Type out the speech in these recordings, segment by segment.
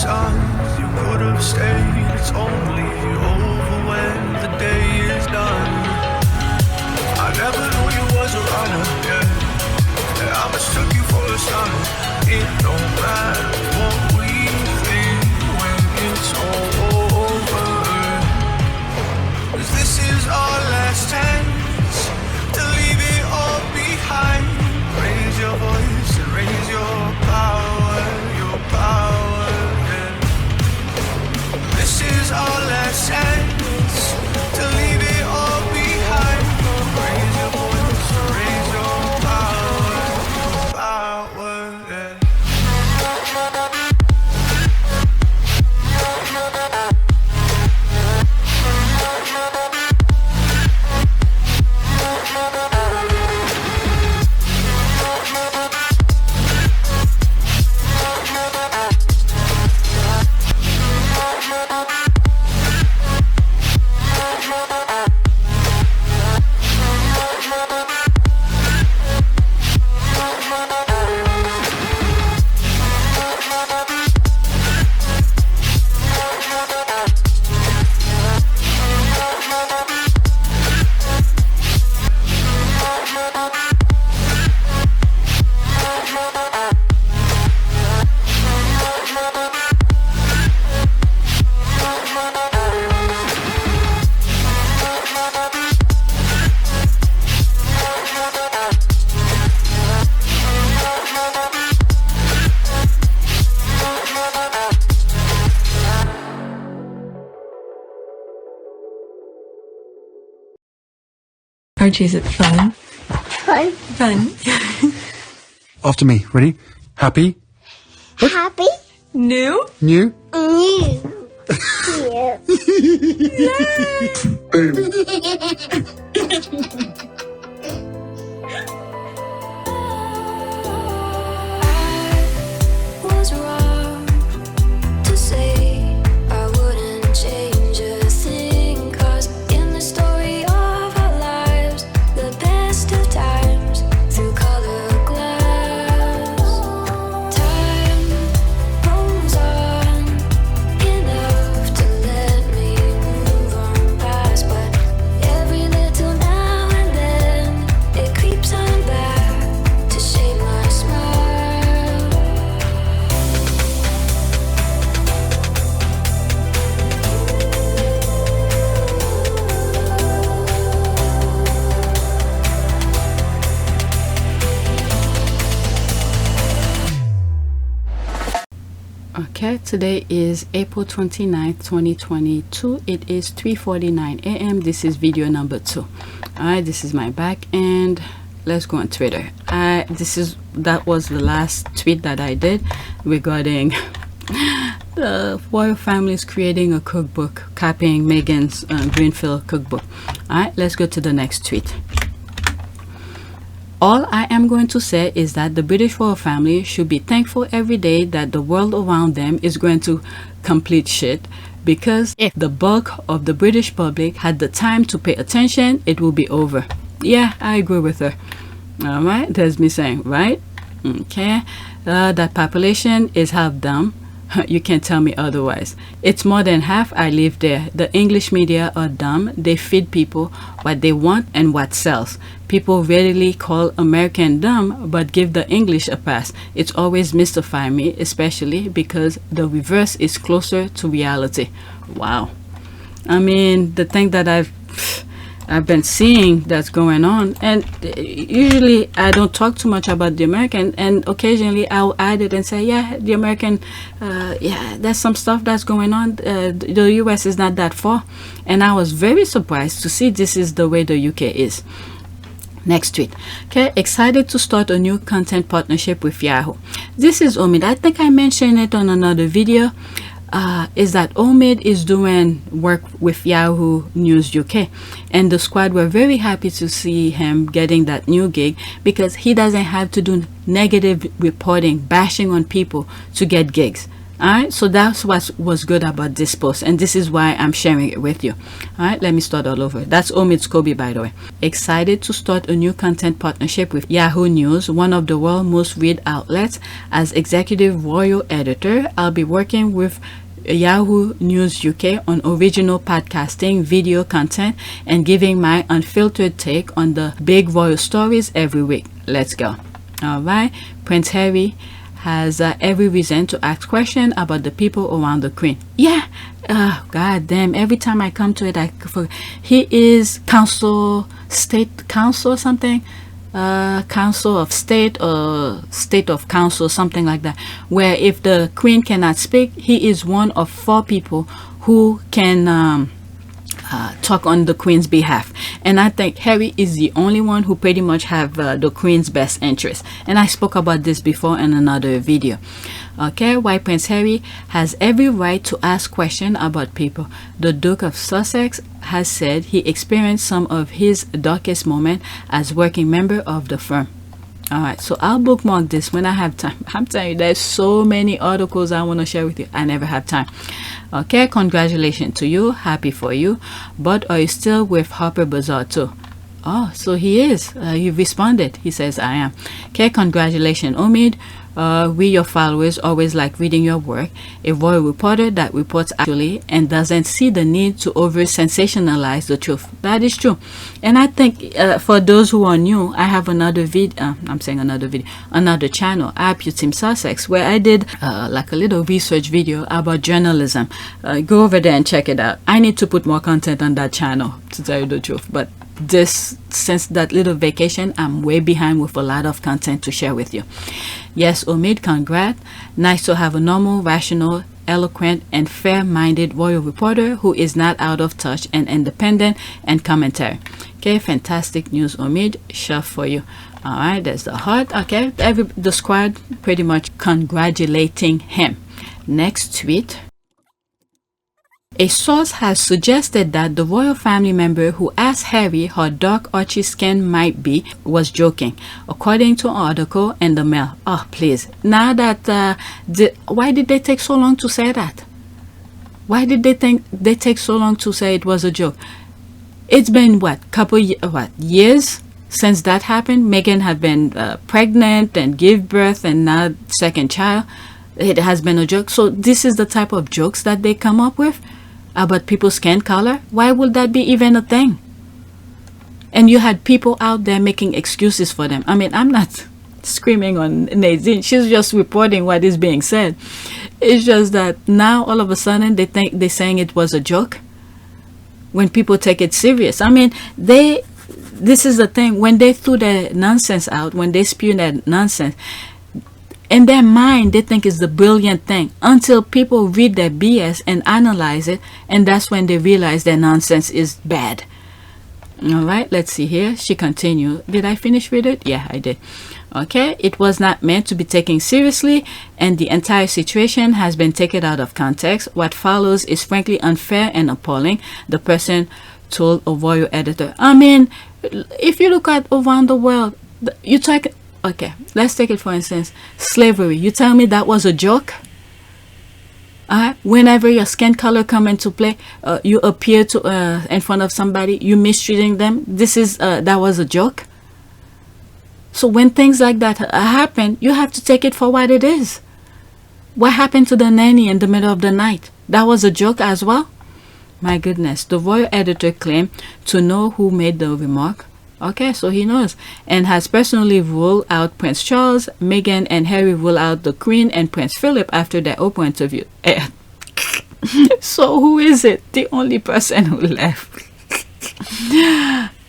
signs you could have stayed. It's only over when the day is done. I never knew you was a runner, yeah. I mistook you for a son. It don't matter what we think when it's all over. 'Cause this is our last chance to leave it all behind. Raise your voice and raise your power, yeah. This is our last chance to leave it all behind. Raise your voice and raise your power, yeah. Archie, is it fun? Fun. Fun. After me. Ready? Happy? Happy. New? New? New. Was wrong to say I wouldn't change a thing, 'cause in the story of our lives, the best of times through colored glass, time rolls on enough to let me move on past, but every little now and then it creeps on back to shape my smile. Okay, today is April 29th, 2022. It is 3:49 a.m. This is video number 2. Alright, this is my back, and let's go on Twitter. That was the last tweet that I did regarding the royal families creating a cookbook, copying Meghan's Greenfield cookbook. Alright, let's go to the next tweet. All I am going to say is that the British royal family should be thankful every day that the world around them is going to complete shit, because if the bulk of the British public had the time to pay attention, it will be over. Yeah, I agree with her. All right, there's me saying, right? Okay, that population is half dumb. You can't tell me otherwise. It's more than half. I live there. The English media are dumb. They feed people what they want and what sells. People rarely call American dumb, but give the English a pass. It's always mystify me, especially because the reverse is closer to reality. Wow. I mean, the thing that I've been seeing that's going on, and usually I don't talk too much about the American, and occasionally I'll add it and say, yeah, the American, yeah, there's some stuff that's going on. The US is not that far, and I was very surprised to see this is the way the UK is. Next tweet. Okay, excited to start a new content partnership with Yahoo. This is Omid. I think I mentioned it on another video. Is that Omid is doing work with Yahoo News UK, and the squad were very happy to see him getting that new gig, because he doesn't have to do negative reporting, bashing on people to get gigs. Alright, so that's what was good about this post, and this is why I'm sharing it with you. Alright, let me start all over. That's Omid's Kobe, by the way. Excited to start a new content partnership with Yahoo News, one of the world's most read outlets. As executive royal editor, I'll be working with Yahoo News UK on original podcasting, video content, and giving my unfiltered take on the big royal stories every week. Let's go. Alright, Prince Harry has every reason to ask questions about the people around the Queen. Yeah, god damn, every time I come to it, I forget. He is state council or something, council of state or state of council, something like that, where if the Queen cannot speak, he is one of 4 people who can talk on the Queen's behalf. And I think Harry is the only one who pretty much have the Queen's best interest, and I spoke about this before in another video. Okay, why Prince Harry has every right to ask questions about people. The Duke of Sussex has said he experienced some of his darkest moments as working member of the firm. Alright, so I'll bookmark this when I have time. I'm telling you, there's so many articles I want to share with you. I never have time. Okay, congratulations to you. Happy for you. But are you still with Harper Bazaar too? Oh, so he is. You've responded. He says, I am. Okay, congratulations, Omid. We, your followers, always like reading your work. A royal reporter that reports actually and doesn't see the need to over sensationalize the truth. That is true. And I think for those who are new, I have another video. Another channel, PYTE Sussex, where I did like a little research video about journalism. Go over there and check it out. I need to put more content on that channel, to tell you the truth, but since that little vacation, I'm way behind with a lot of content to share with you. Yes, Omid, congrats. Nice to have a normal, rational, eloquent, and fair-minded royal reporter who is not out of touch and independent and commentary. Okay, fantastic news, Omid. Chef for you. All right, there's the heart. Okay, the squad pretty much congratulating him. Next tweet. A source has suggested that the royal family member who asked Harry how dark Archie's skin might be was joking, according to an article in the Mail. Oh, please. Now that, why did they take so long to say that? Why did they take so long to say it was a joke? It's been, years since that happened? Meghan had been pregnant and gave birth and now second child. It has been a joke. So this is the type of jokes that they come up with about people's skin color. Why would that be even a thing? And you had people out there making excuses for them. I mean, I'm not screaming on Nadine. She's just reporting what is being said. It's just that now all of a sudden they think they're saying it was a joke when people take it serious. I mean, this is the thing, when they threw their nonsense out, when they spew that nonsense, in their mind, they think it's the brilliant thing until people read their BS and analyze it, and that's when they realize their nonsense is bad. All right, let's see here. She continued. Did I finish with it? Yeah, I did. Okay, it was not meant to be taken seriously, and the entire situation has been taken out of context. What follows is frankly unfair and appalling, the person told a royal editor. I mean, if you look at around the world, you take... Okay, let's take it for instance, slavery. You tell me that was a joke? Whenever your skin color come into play, you appear to in front of somebody, you mistreating them. That was a joke. So when things like that happen, you have to take it for what it is. What happened to the nanny in the middle of the night? That was a joke as well? My goodness, the royal editor claimed to know who made the remark. Okay, so he knows, and has personally ruled out Prince Charles. Meghan and Harry ruled out the Queen and Prince Philip after their Oprah interview. So who is it? The only person who left.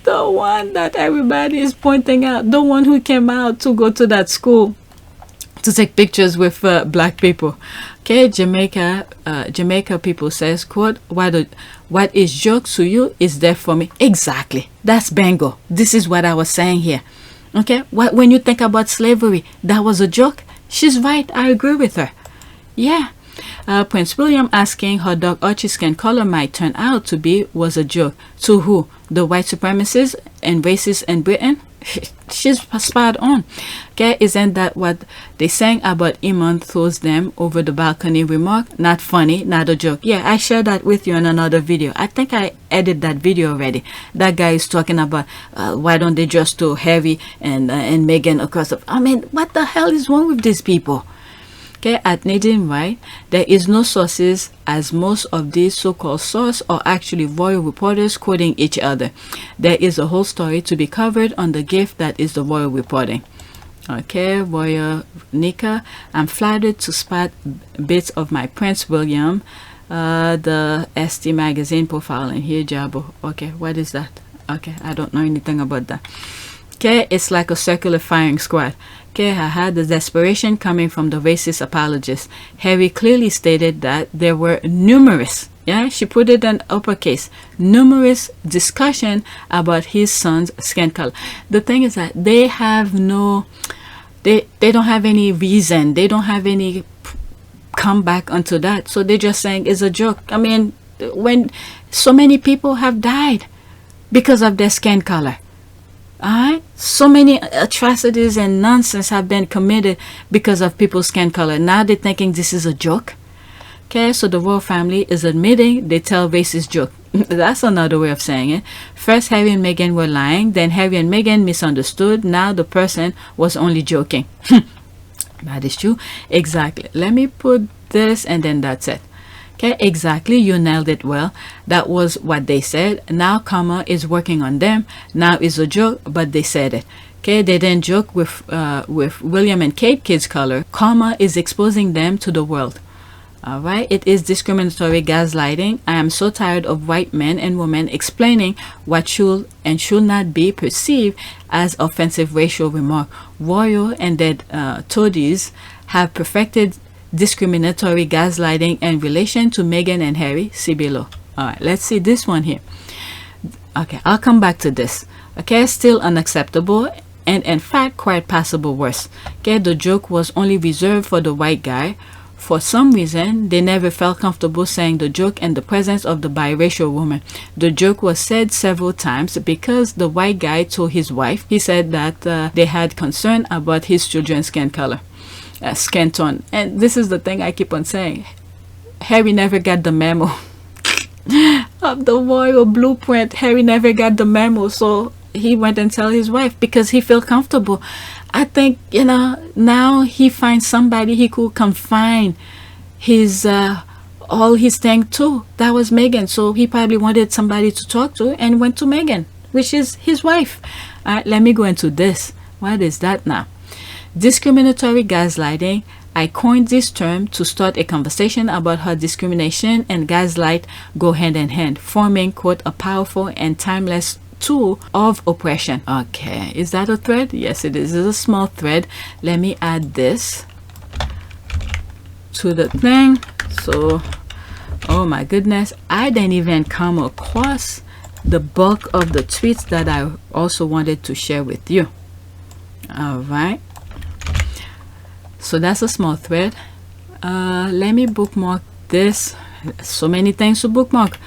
The one that everybody is pointing out. The one who came out to go to that school to take pictures with black people. Okay, Jamaica people says, quote, what is jokes to you is there for me. Exactly. That's bingo. This is what I was saying here. Okay, when you think about slavery, that was a joke. She's right. I agree with her. Yeah. Prince William asking how dark Archie's skin color might turn out to be was a joke. To who? The white supremacists and racists in Britain? she's spot on. Okay, isn't that what they sang about Iman throws them over the balcony remark? Not funny, not a joke. Yeah, I shared that with you in another video. I think I edited that video already. That guy is talking about why don't they just throw Harry and Meghan across the... I mean, what the hell is wrong with these people? Okay, at Nadine Wright, there is no sources, as most of these so-called sources are actually royal reporters quoting each other. There is a whole story to be covered on the gift that is the royal reporting. Okay, Royal Nika, I'm flattered to spot bits of my Prince William, the ST magazine profile in here, Jabo. Okay, what is that? Okay, I don't know anything about that. Okay, it's like a circular firing squad. Okay, I had the desperation coming from the racist apologists. Harry clearly stated that there were numerous, yeah, she put it in uppercase, numerous discussion about his son's skin color. The thing is that they have no, they don't have any reason, they don't have any comeback onto that. So they're just saying it's a joke. I mean, when so many people have died because of their skin color. Alright, so many atrocities and nonsense have been committed because of people's skin color. Now they're thinking this is a joke. Okay, so the royal family is admitting they tell racist joke. That's another way of saying it. First, Harry and Meghan were lying. Then Harry and Meghan misunderstood. Now the person was only joking. That is true. Exactly. Let me put this and then that's it. Okay, exactly, you nailed it well. That was what they said. Now karma is working on them. Now is a joke, but they said it. Okay, they didn't joke with William and Kate kids color. Karma is exposing them to the world. All right, it is discriminatory gaslighting. I am so tired of white men and women explaining what should and should not be perceived as offensive racial remark. Royal and their toadies have perfected discriminatory gaslighting in relation to Meghan and Harry. See below. All right, let's see this one here. Okay, I'll come back to this. Okay, still unacceptable and in fact quite passable worse. Okay, the joke was only reserved for the white guy. For some reason, they never felt comfortable saying the joke in the presence of the biracial woman. The joke was said several times because the white guy told his wife, he said that they had concern about his children's skin color. Skin tone. And this is the thing I keep on saying. Harry never got the memo of the royal blueprint. Harry never got the memo, so he went and tell his wife because he felt comfortable. I think, you know, now he finds somebody he could confine his all his thing to. That was Meghan, so he probably wanted somebody to talk to and went to Meghan, which is his wife. All right, let me go into this. What is that now? Discriminatory gaslighting. I coined this term to start a conversation about how discrimination and gaslight go hand in hand, forming, quote, a powerful and timeless tool of oppression. Okay, is that a thread? Yes, it is. It's a small thread. Let me add this to the thing. So, oh my goodness, I didn't even come across the bulk of the tweets that I also wanted to share with you. All right. So that's a small thread. Let me bookmark this. So many things to bookmark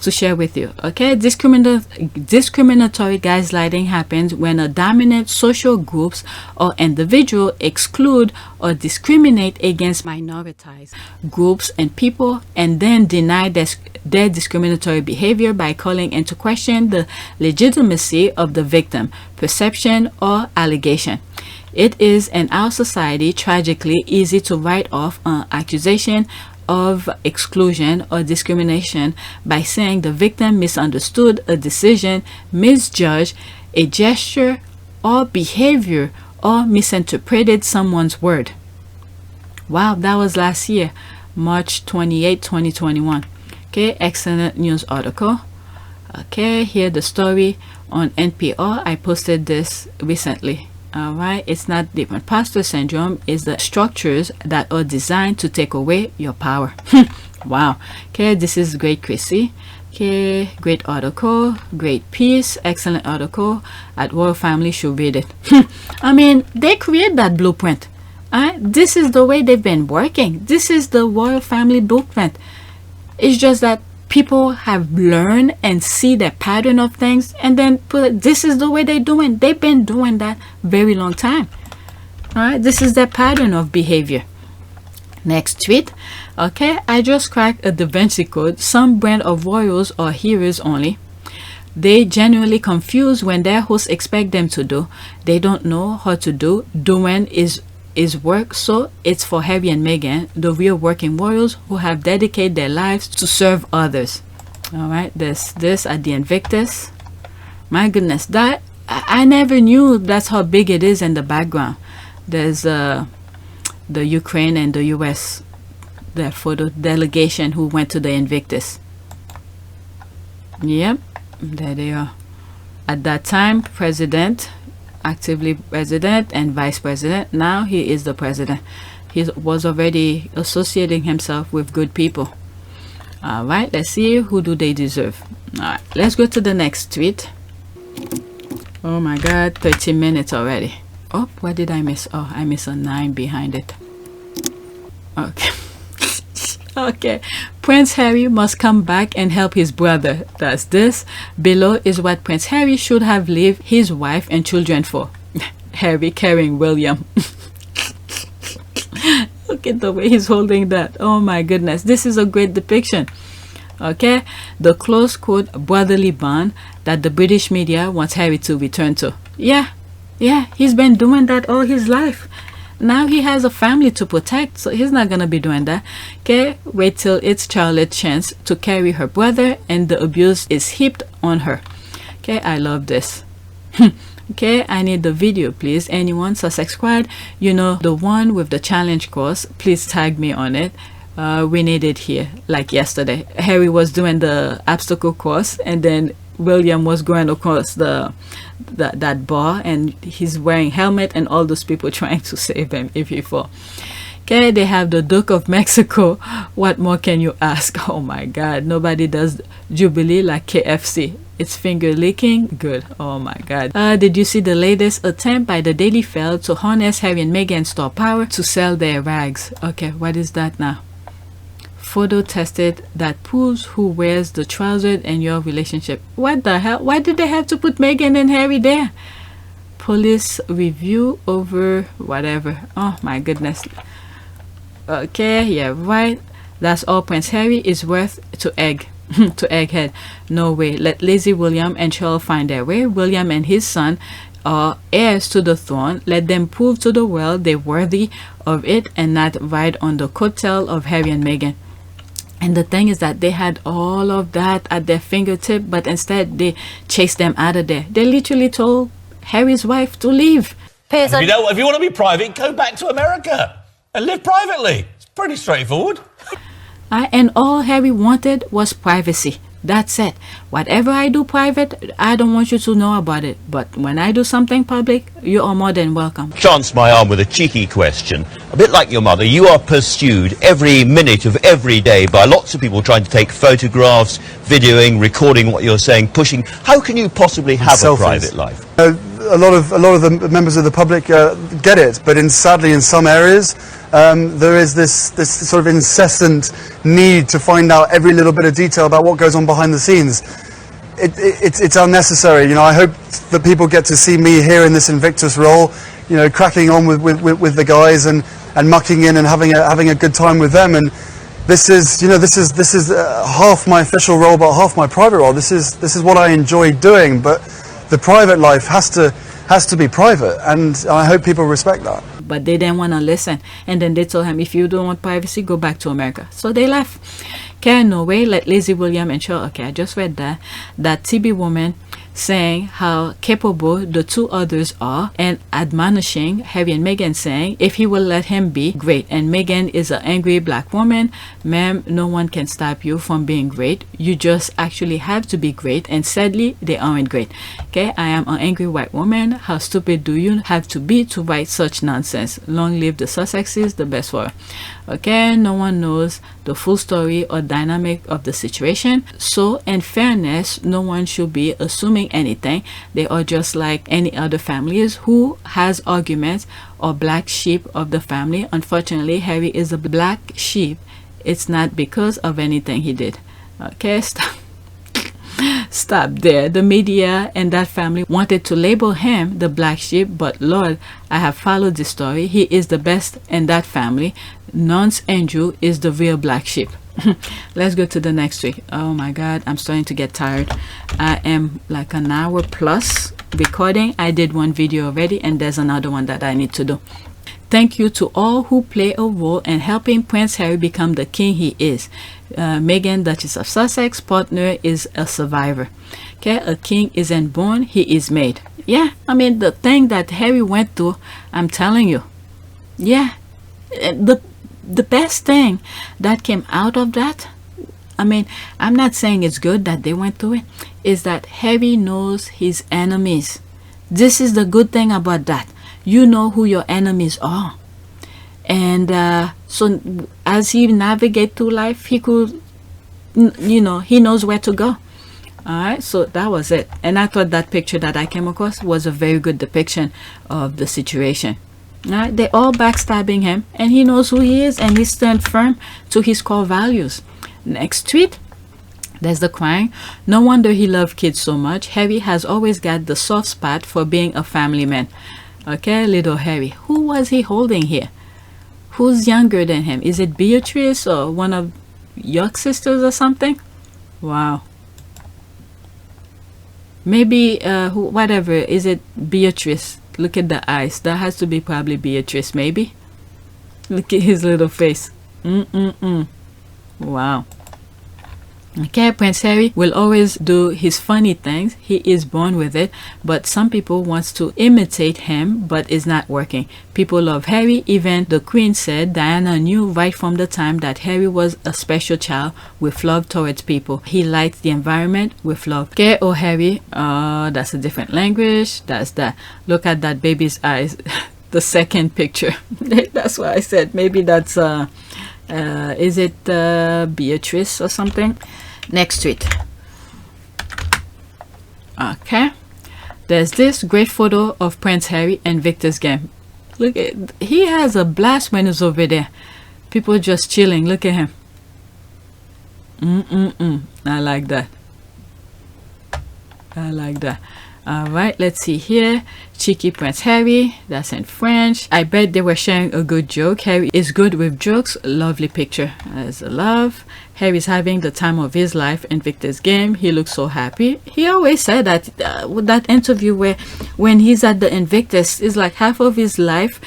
to share with you. Okay, discriminatory gaslighting happens when a dominant social groups or individual exclude or discriminate against minoritized groups and people and then deny their discriminatory behavior by calling into question the legitimacy of the victim, perception, or allegation. It is in our society tragically easy to write off an accusation of exclusion or discrimination by saying the victim misunderstood a decision, misjudged a gesture or behavior, or misinterpreted someone's word. Wow, that was last year, March 28, 2021. Okay, excellent news article. Okay, here the story on NPR. I posted this recently. All right, it's not the imposter syndrome, it's the structures that are designed to take away your power. Wow. Okay, this is great, Chrissy. Okay, great article, great piece, excellent article. At Royal Family should read it. I mean, they create that blueprint. This is the way they've been working. This is the Royal Family blueprint. It's just that people have learned and see the pattern of things, and then this is the way they're doing. They've been doing that very long time. All right, this is their pattern of behavior. Next tweet. Okay, I just cracked a Davinci code. Some brand of royals are hearers only. They genuinely confused when their hosts expect them to do. They don't know how to do. Doing is work, so it's for Harry and Meghan, the real working royals who have dedicated their lives to serve others. All right, this at the Invictus. My goodness, that I never knew that's how big it is in the background. There's the Ukraine and the US, the photo delegation who went to the Invictus. Yep, there they are. At that time, president, actively president and vice president. Now he is the president. He was already associating himself with good people. All right, let's see who do they deserve. All right, let's go to the next tweet. Oh my God, 30 minutes already. Oh, what did I miss? Oh, I missed a 9 behind it. Okay. Okay. Prince Harry must come back and help his brother. That's this. Below is what Prince Harry should have left his wife and children for. Harry carrying William. Look at the way he's holding that. Oh my goodness. This is a great depiction. Okay. The close quote brotherly bond that the British media wants Harry to return to. Yeah, he's been doing that all his life. Now he has a family to protect, so he's not gonna be doing that. Okay, wait till it's Charlotte's chance to carry her brother and the abuse is heaped on her. Okay, I love this. Okay, I need the video, please. Anyone, Sussex squad, you know, the one with the challenge course, please tag me on it. We need it here, like yesterday. Harry was doing the obstacle course, and then William was going across that bar, and he's wearing helmet, and all those people trying to save him if he fall. Okay, they have the Duke of Mexico. What more can you ask? Oh my God, nobody does Jubilee like KFC. It's finger licking good. Oh my God. Did you see the latest attempt by the Daily Fail to harness Harry and Meghan star power to sell their rags? Okay, what is that now? Photo tested that proves who wears the trousers in your relationship. What the hell? Why did they have to put Meghan and Harry there? Police review over whatever. Oh my goodness. Okay, yeah, right. That's all Prince Harry is worth to egg. To egghead. No way. Let lazy William and Charles find their way. William and his son are heirs to the throne. Let them prove to the world they're worthy of it and not ride on the coattail of Harry and Meghan. And the thing is that they had all of that at their fingertip, but instead they chased them out of there. They literally told Harry's wife to leave. If you want to be private, go back to America and live privately. It's pretty straightforward. And all Harry wanted was privacy. That's it. Whatever I do private, I don't want you to know about it. But when I do something public, you are more than welcome. Chance my arm with a cheeky question. A bit like your mother, you are pursued every minute of every day by lots of people trying to take photographs, videoing, recording what you're saying, pushing. How can you possibly have a private life? A lot of the members of the public get it, but sadly in some areas there is this sort of incessant need to find out every little bit of detail about what goes on behind the scenes. It's unnecessary. You know, I hope that people get to see me here in this Invictus role, you know, cracking on with the guys and mucking in and having a good time with them. And this is half my official role, but half my private role. This is what I enjoy doing, but the private life has to be private, and I hope people respect that. But they didn't want to listen, and then they told him, if you don't want privacy, go back to America. So they left. Okay, no way. Let lazy William and Charles. Okay, I just read that TB woman saying how capable the two others are, and admonishing Harry and Meghan, saying if he will let him be great. And Meghan is an angry black woman. Ma'am, no one can stop you from being great. You just actually have to be great, and sadly they aren't great. Okay, I am an angry white woman. How stupid do you have to be to write such nonsense? Long live the Sussexes, the best for her. Okay, no one knows the full story or dynamic of the situation, so in fairness, no one should be assuming anything. They are just like any other families who has arguments or black sheep of the family. Unfortunately, Harry is a black sheep. It's not because of anything he did. Okay, stop there. The media and that family wanted to label him the black sheep, but Lord, I have followed the story. He is the best in that family. Nance Andrew is the real black sheep. Let's go to the next week. Oh my God, I'm starting to get tired. I am like an hour plus recording. I did one video already, and there's another one that I need to do. Thank you to all who play a role in helping Prince Harry become the king he is. Meghan, Duchess of Sussex, partner, is a survivor. Okay, a king isn't born, he is made. Yeah, I mean, the thing that Harry went through, I'm telling you. Yeah, the best thing that came out of that, I mean, I'm not saying it's good that they went through it, is that Harry knows his enemies. This is the good thing about that. You know who your enemies are. And so as he navigates through life, he could, you know, he knows where to go. Alright, so that was it. And I thought that picture that I came across was a very good depiction of the situation. Alright, they're all backstabbing him, and he knows who he is, and he stands firm to his core values. Next tweet. There's the crying. No wonder he loved kids so much. Harry has always got the soft spot for being a family man. Okay, little Harry. Who was he holding here? Who's younger than him? Is it Beatrice or one of York sisters or something? Wow. Maybe, whatever. Is it Beatrice? Look at the eyes. That has to be probably Beatrice, maybe. Look at his little face. Wow. Okay, Prince Harry will always do his funny things. He is born with it, but some people wants to imitate him, but it's not working. People love Harry. Even the Queen said Diana knew right from the time that Harry was a special child with love towards people. He liked the environment with love. Okay, oh Harry, that's a different language. That's that. Look at that baby's eyes. The second picture. That's why I said maybe that's is it Beatrice or something? Next tweet. Okay, there's this great photo of Prince Harry and Invictus Games. Look at, he has a blast when he's over there. People just chilling. Look at him. I like that. I like that. Alright, let's see here. Cheeky Prince Harry, that's in French. I bet they were sharing a good joke. Harry is good with jokes. Lovely picture. There's a love. Harry's having the time of his life in Invictus Game. He looks so happy. He always said that with that interview where when he's at the Invictus, it's like half of his life,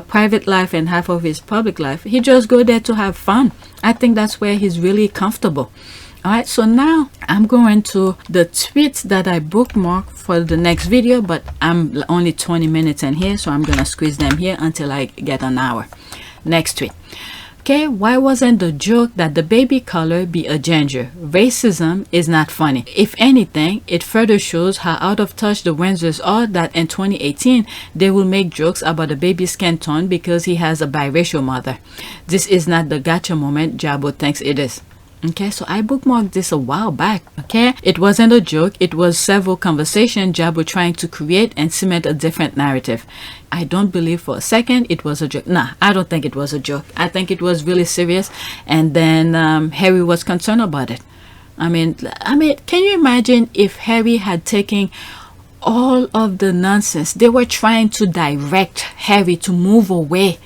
private life, and half of his public life. He just go there to have fun. I think that's where he's really comfortable. Alright, so now I'm going to the tweets that I bookmarked for the next video, but I'm only 20 minutes in here, so I'm gonna squeeze them here until I get an hour. Next tweet. Okay, why wasn't the joke that the baby color be a ginger? Racism is not funny. If anything, it further shows how out of touch the Windsors are that in 2018 they will make jokes about a baby's skin tone because he has a biracial mother. This is not the gotcha moment Jabbo thinks it is. Okay, so I bookmarked this a while back. Okay, it wasn't a joke. It was several conversations Jabbo trying to create and cement a different narrative. I don't believe for a second it was a joke. Nah, I don't think it was a joke. I think it was really serious, and then Harry was concerned about it. I mean, can you imagine if Harry had taken all of the nonsense? They were trying to direct Harry to move away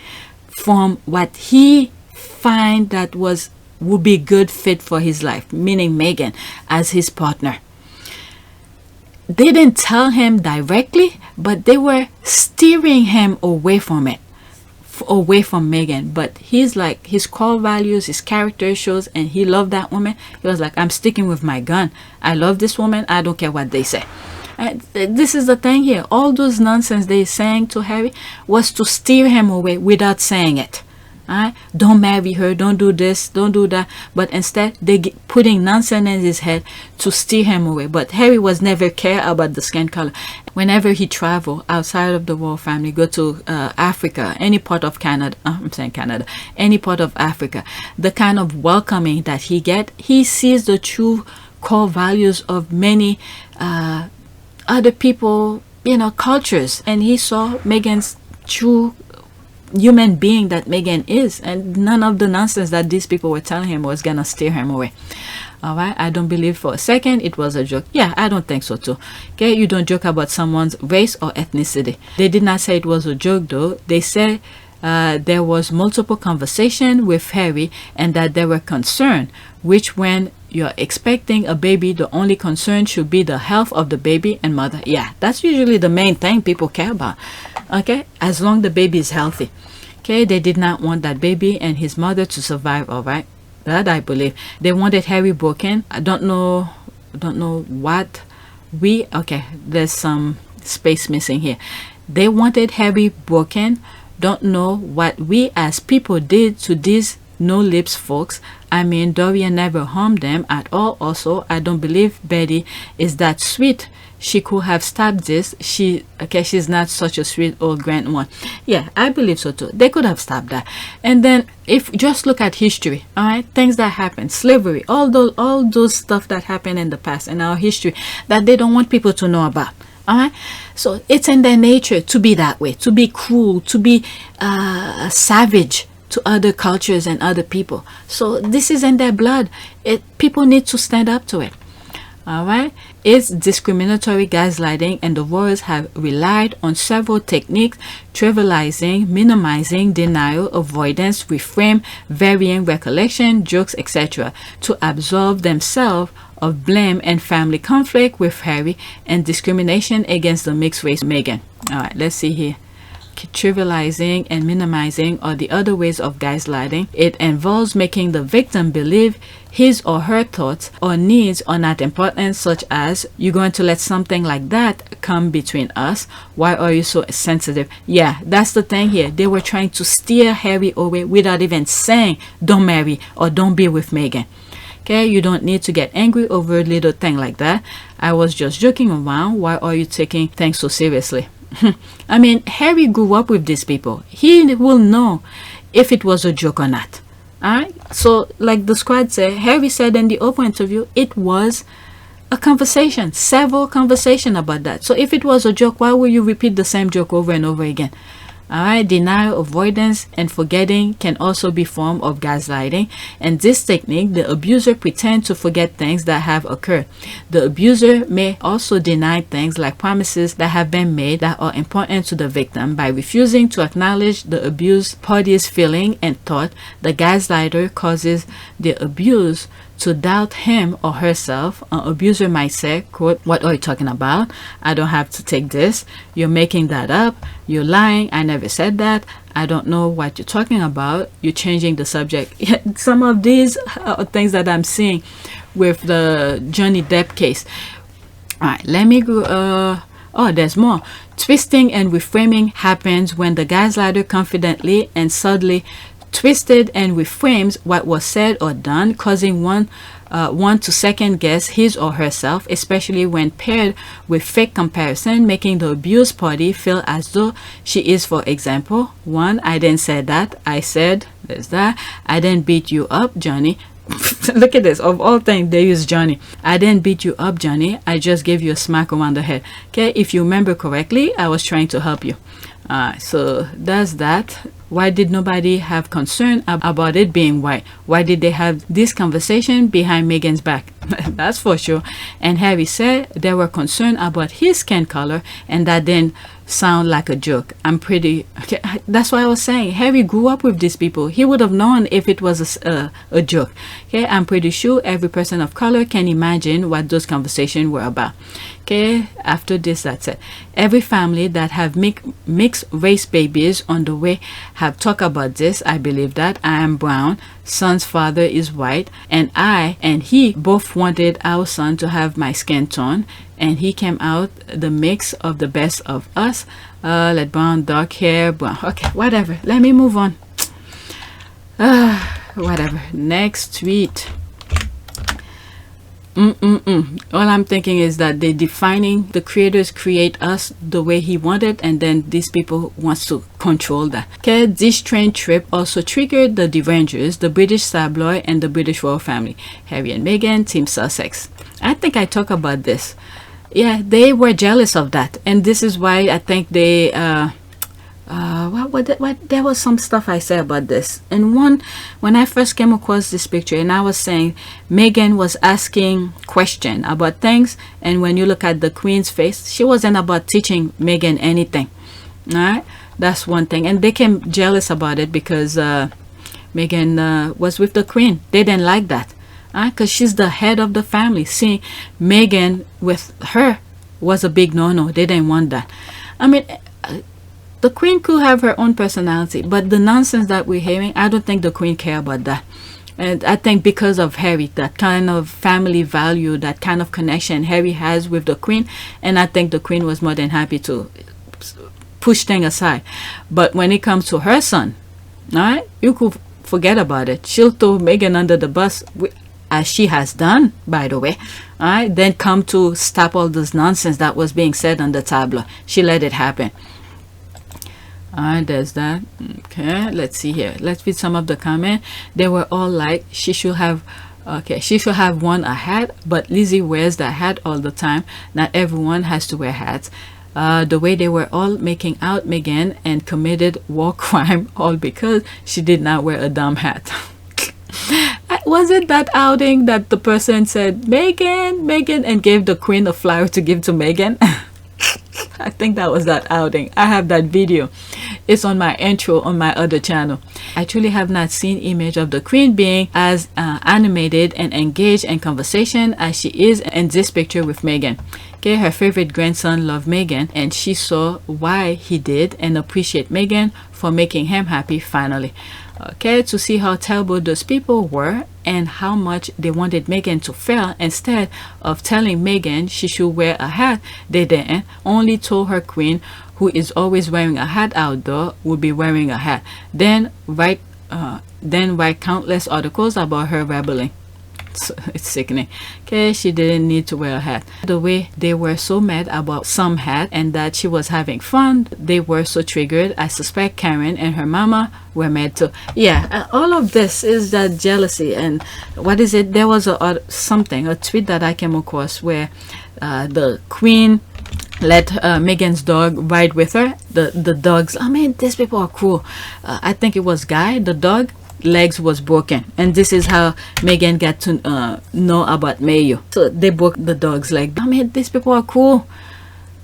from what he find that would be good fit for his life, meaning Meghan as his partner. They didn't tell him directly, but they were steering him away from it, away from Meghan. But he's like, his core values, his character shows, and he loved that woman. He was like, I'm sticking with my gun. I love this woman. I don't care what they say. And this is the thing here. All those nonsense they saying to Harry was to steer him away without saying it. Don't marry her, don't do this, don't do that, but instead they putting nonsense in his head to steer him away. But Harry was never care about the skin color. Whenever he travel outside of the royal family, go to Africa, any part of Canada, I'm saying Canada, any part of Africa, the kind of welcoming that he get, he sees the true core values of many other people, cultures, and he saw Meghan's true human being that Meghan is, and none of the nonsense that these people were telling him was gonna steer him away. All right, I don't believe for a second it was a joke. Yeah, I don't think so too. Okay, you don't joke about someone's race or ethnicity. They did not say it was a joke though. They said there was multiple conversation with Harry and that they were concerned, which when you're expecting a baby, the only concern should be the health of the baby and mother. Yeah, that's usually the main thing people care about. Okay, as long the baby is healthy. Okay, they did not want that baby and his mother to survive. All right, that I believe. They wanted Harry broken. I don't know what we. Okay, there's some space missing here. They wanted Harry broken. Don't know what we as people did to these no lips folks. I mean, Dorian never harmed them at all. Also, I don't believe Betty is that sweet. She could have stopped this. She's not such a sweet old grand one. Yeah, I believe so too. They could have stopped that. And then if just look at history, all right, things that happened, slavery, all those stuff that happened in the past in our history that they don't want people to know about. All right, so it's in their nature to be that way, to be cruel, to be savage to other cultures and other people. So this is in their blood. People need to stand up to it. All right, it's discriminatory gaslighting, and the royals have relied on several techniques: trivializing, minimizing, denial, avoidance, reframe, varying recollection, jokes, etc., to absolve themselves of blame and family conflict with Harry and discrimination against the mixed race Meghan. All right, let's see here. Trivializing and minimizing are the other ways of gaslighting. It involves making the victim believe his or her thoughts or needs are not important, such as, you're going to let something like that come between us? Why are you so sensitive? Yeah, that's the thing here. They were trying to steer Harry away without even saying don't marry or don't be with Meghan. Okay, you don't need to get angry over a little thing like that. I was just joking around. Why are you taking things so seriously? I mean, Harry grew up with these people. He will know if it was a joke or not. Alright? So, like the squad said, Harry said in the Oprah interview, it was a conversation, several conversations about that. So if it was a joke, why would you repeat the same joke over and over again? Alright, denial, avoidance, and forgetting can also be form of gaslighting. And this technique, the abuser pretends to forget things that have occurred. The abuser may also deny things like promises that have been made that are important to the victim. By refusing to acknowledge the abused party's feeling and thought, the gaslighter causes the abused to doubt him or herself. An abuser might say, quote, "What are you talking about? I don't have to take this. You're making that up. You're lying. I never said that. I don't know what you're talking about. You're changing the subject." Some of these are things that I'm seeing with the Johnny Depp case. All right, let me go. Oh, there's more. Twisting and reframing happens when the gaslighter confidently and subtly twisted and reframes what was said or done, causing one to second guess his or herself, especially when paired with fake comparison, making the abused party feel as though she is, for example, one, "I didn't say that. I said," there's that, "I didn't beat you up, Johnny." Look at this, of all things they use Johnny. "I didn't beat you up, Johnny. I just gave you a smack around the head." Okay, if you remember correctly, I was trying to help you. So that's that. Why did nobody have concern about it being white? Why did they have this conversation behind Meghan's back? That's for sure. And Harry said they were concerned about his skin color, and that didn't sound like a joke. I'm pretty okay, that's why I was saying Harry grew up with these people. He would have known if it was a joke. Okay, I'm pretty sure every person of color can imagine what those conversations were about. Okay, after this, that's it. Every family that have mixed race babies on the way have talked about this. I believe that. I am brown, son's father is white, and I and he both wanted our son to have my skin tone, and he came out the mix of the best of us. Like brown, dark hair, brown. Okay, whatever. Let me move on. Whatever. Next tweet. All I'm thinking is that they're defining, the creators create us the way he wanted, and then these people wants to control that. Okay, this train trip also triggered the derangers, the British tabloid, and the British royal family. Harry and Meghan, Team Sussex. I think I talk about this. Yeah, they were jealous of that, and this is why I think they what there was some stuff I said about this. And one, when I first came across this picture, and I was saying Meghan was asking question about things, and when you look at the Queen's face, she wasn't about teaching Meghan anything. All right, that's one thing. And they came jealous about it because Meghan was with the Queen. They didn't like that, because she's the head of the family. Seeing Meghan with her was a big no-no. They didn't want that. I mean, the Queen could have her own personality, but the nonsense that we're hearing, I don't think the Queen care about that. And I think because of Harry, that kind of family value, that kind of connection Harry has with the Queen, and I think the Queen was more than happy to push things aside. But when it comes to her son, all right, you could forget about it. She'll throw Meghan under the bus, as she has done, by the way. All right, then come to stop all this nonsense that was being said on the tabloid. She let it happen. All right, there's that. Okay, let's see here. Let's read some of the comment. They were all like, she should have worn a hat, but Lizzie wears that hat all the time. Not everyone has to wear hats. The way they were all making out Meghan and committed war crime, all because she did not wear a dumb hat. Was it that outing that the person said Meghan and gave the Queen a flower to give to Meghan? I think that was that outing. I have that video. It's on my intro on my other channel. I truly have not seen image of the Queen being as animated and engaged in conversation as she is in this picture with Meghan. Okay, her favorite grandson loved Meghan, and she saw why he did and appreciate Meghan for making him happy finally. Okay, to see how terrible those people were and how much they wanted Meghan to fail. Instead of telling Meghan she should wear a hat, they didn't. Only told her Queen, who is always wearing a hat outdoor, would be wearing a hat. Then write countless articles about her rebelling. It's sickening. Okay, she didn't need to wear a hat. The way they were so mad about some hat and that she was having fun, they were so triggered. I suspect Karen and her mama were mad too. Yeah, all of this is that jealousy. And what is it? There was a tweet that I came across where the Queen let Meghan's dog ride with her. The dogs, I mean, these people are cruel. I think it was Guy, the dog, legs was broken, and this is how Meghan got to know about Mayo. So they broke the dog's leg. I mean, these people are cool.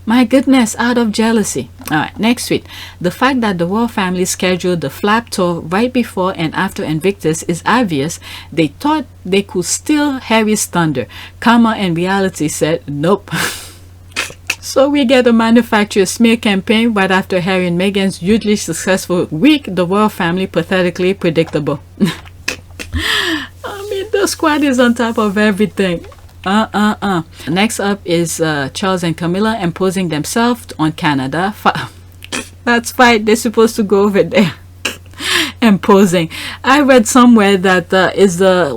My goodness, out of jealousy. All right, next tweet. The fact that the royal family scheduled the flap tour right before and after Invictus is obvious. They thought they could steal Harry's thunder. Karma and reality said nope. So we get a manufacturer smear campaign right after Harry and Meghan's hugely successful week. The royal family pathetically predictable. I mean, the squad is on top of everything. Next up is Charles and Camilla imposing themselves on Canada. That's fine. They're supposed to go over there. Imposing. I read somewhere that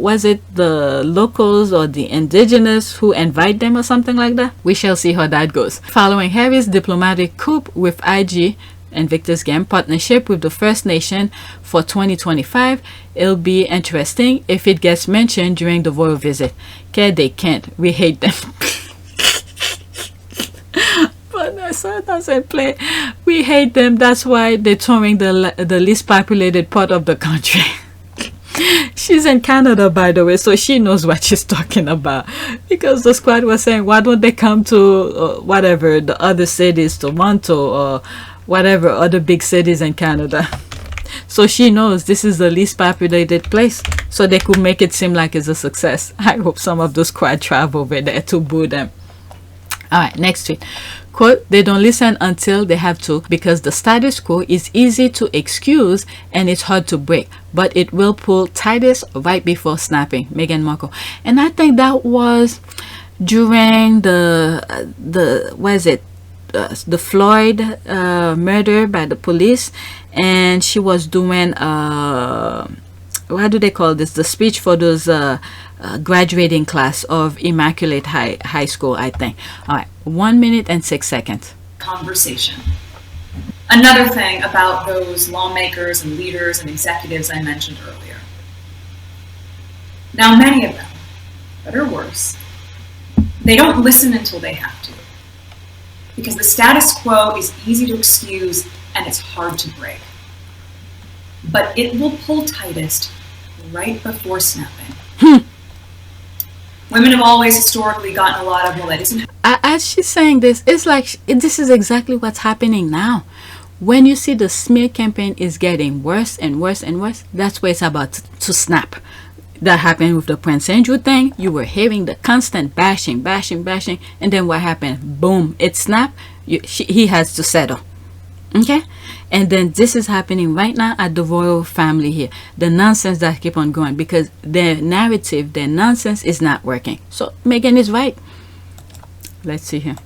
was it the locals or the indigenous who invite them or something like that. We shall see how that goes. Following Harry's diplomatic coup with IG Invictus Games partnership with the First Nation for 2025, it'll be interesting if it gets mentioned during the royal visit. Okay, they can't. We hate them. So doesn't play. We hate them. That's why they're touring the least populated part of the country. She's in Canada, by the way, so she knows what she's talking about. Because the squad was saying, why don't they come to whatever the other cities, Toronto or whatever other big cities in Canada? So she knows this is the least populated place, so they could make it seem like it's a success. I hope some of those squad travel over there to boo them. All right, next tweet. Quote, they don't listen until they have to because the status quo is easy to excuse and it's hard to break, but it will pull tightest right before snapping. Meghan Markle. And I think that was during the Floyd murder by the police, and she was doing what do they call this, the speech for those graduating class of Immaculate High School, I think. All right, 1 minute and 6 seconds. Conversation. Another thing about those lawmakers and leaders and executives I mentioned earlier. Now, many of them, better or worse, they don't listen until they have to. Because the status quo is easy to excuse and it's hard to break. But it will pull tightest right before snapping. Women have always historically gotten a lot of, well, that isn't. As she's saying this, it's like this is exactly what's happening now. When you see the smear campaign is getting worse and worse and worse, that's where it's about to snap. That happened with the Prince Andrew thing. You were hearing the constant bashing, and then what happened? Boom, it snapped. He has to settle. Okay, and then this is happening right now at the royal family here. The nonsense that keep on going because their narrative, their nonsense is not working. So Meghan is right. Let's see here.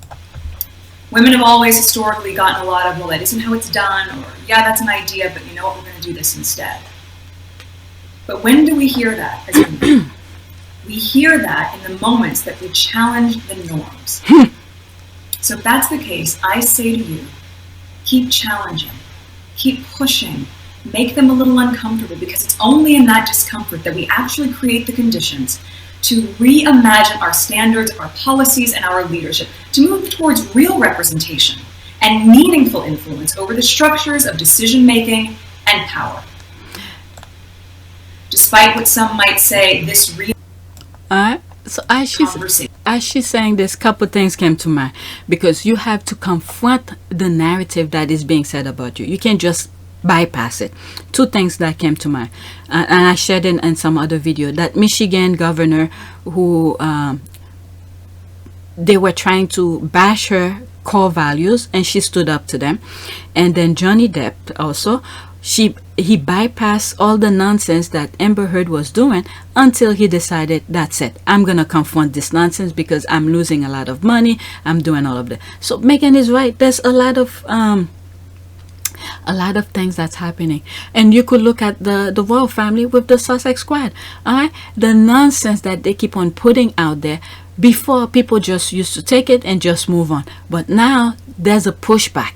Women have always historically gotten a lot of, well, that isn't how it's done, or yeah, that's an idea, but you know what, we're going to do this instead. But when do we hear that as women? We hear that in the moments that we challenge the norms. So if that's the case, I say to you, keep challenging, keep pushing, make them a little uncomfortable, because it's only in that discomfort that we actually create the conditions to reimagine our standards, our policies, and our leadership, to move towards real representation and meaningful influence over the structures of decision-making and power. Despite what some might say, this real so as she's saying this, couple things came to mind, because you have to confront the narrative that is being said about you. You can't just bypass it. Two things that came to mind, and I shared it in some other video, that Michigan governor who they were trying to bash her core values and she stood up to them. And then Johnny Depp also, he bypassed all the nonsense that Amber Heard was doing until he decided, that's it, I'm gonna confront this nonsense because I'm losing a lot of money, I'm doing all of that. So Meghan is right. There's a lot of things that's happening, and you could look at the royal family with the Sussex squad. The nonsense that they keep on putting out there. Before, people just used to take it and just move on, but now there's a pushback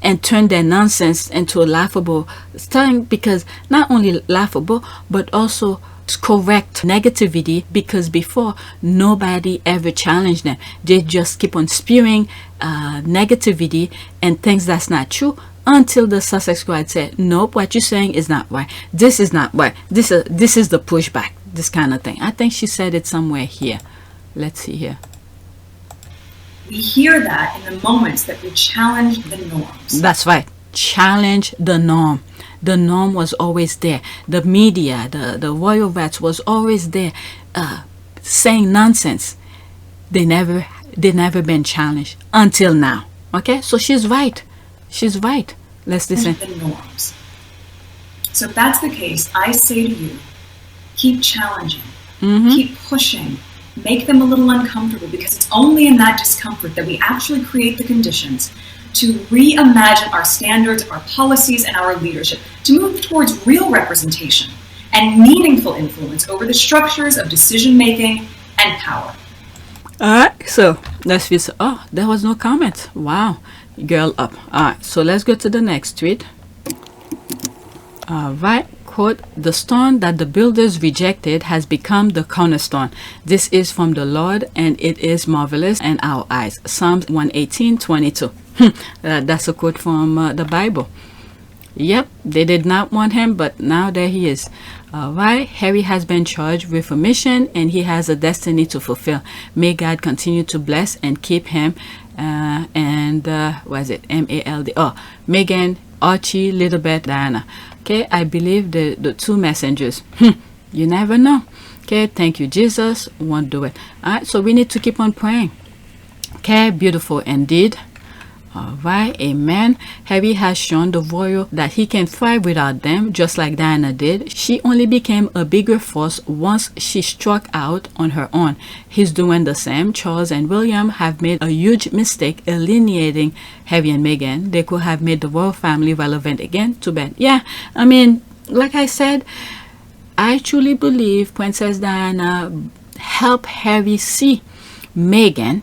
and turn their nonsense into a laughable thing, because not only laughable but also correct negativity, because before nobody ever challenged them. They just keep on spewing negativity and things that's not true, until the Sussex squad said, nope, what you're saying is not right, this is not right, this is the pushback, this kind of thing. I think she said it somewhere here. Let's see here. We hear that in the moments that we challenge the norms. That's right. Challenge the norm. The norm was always there. The media, the royal rats was always there, saying nonsense. They never been challenged until now. Okay, so she's right. She's right. Let's listen. The norms. So if that's the case, I say to you, keep challenging, keep pushing. Make them a little uncomfortable, because it's only in that discomfort that we actually create the conditions to reimagine our standards, our policies, and our leadership, to move towards real representation and meaningful influence over the structures of decision-making and power. Alright, so let's see. Oh, there was no comment. Wow, girl up. Alright, so let's go to the next tweet. Alright. Quote, the stone that the builders rejected has become the cornerstone. This is from the Lord, and it is marvelous in our eyes. Psalms 118:22. That's a quote from the Bible. Yep, they did not want him, but now there he is. Alright, Harry has been charged with a mission, and he has a destiny to fulfill. May God continue to bless and keep him. What is it? M-A-L-D. Oh, Meghan, Archie, Littlebeth, Diana. Okay, I believe the two messengers. You never know. Okay, thank you, Jesus. Won't do it. Alright, so we need to keep on praying. Okay, beautiful indeed. Alright, amen. Harry has shown the royal that he can thrive without them, just like Diana did. She only became a bigger force once she struck out on her own. He's doing the same. Charles and William have made a huge mistake alienating Harry and Meghan. They could have made the royal family relevant again. Too bad. Yeah, I mean, like I said, I truly believe Princess Diana helped Harry see Meghan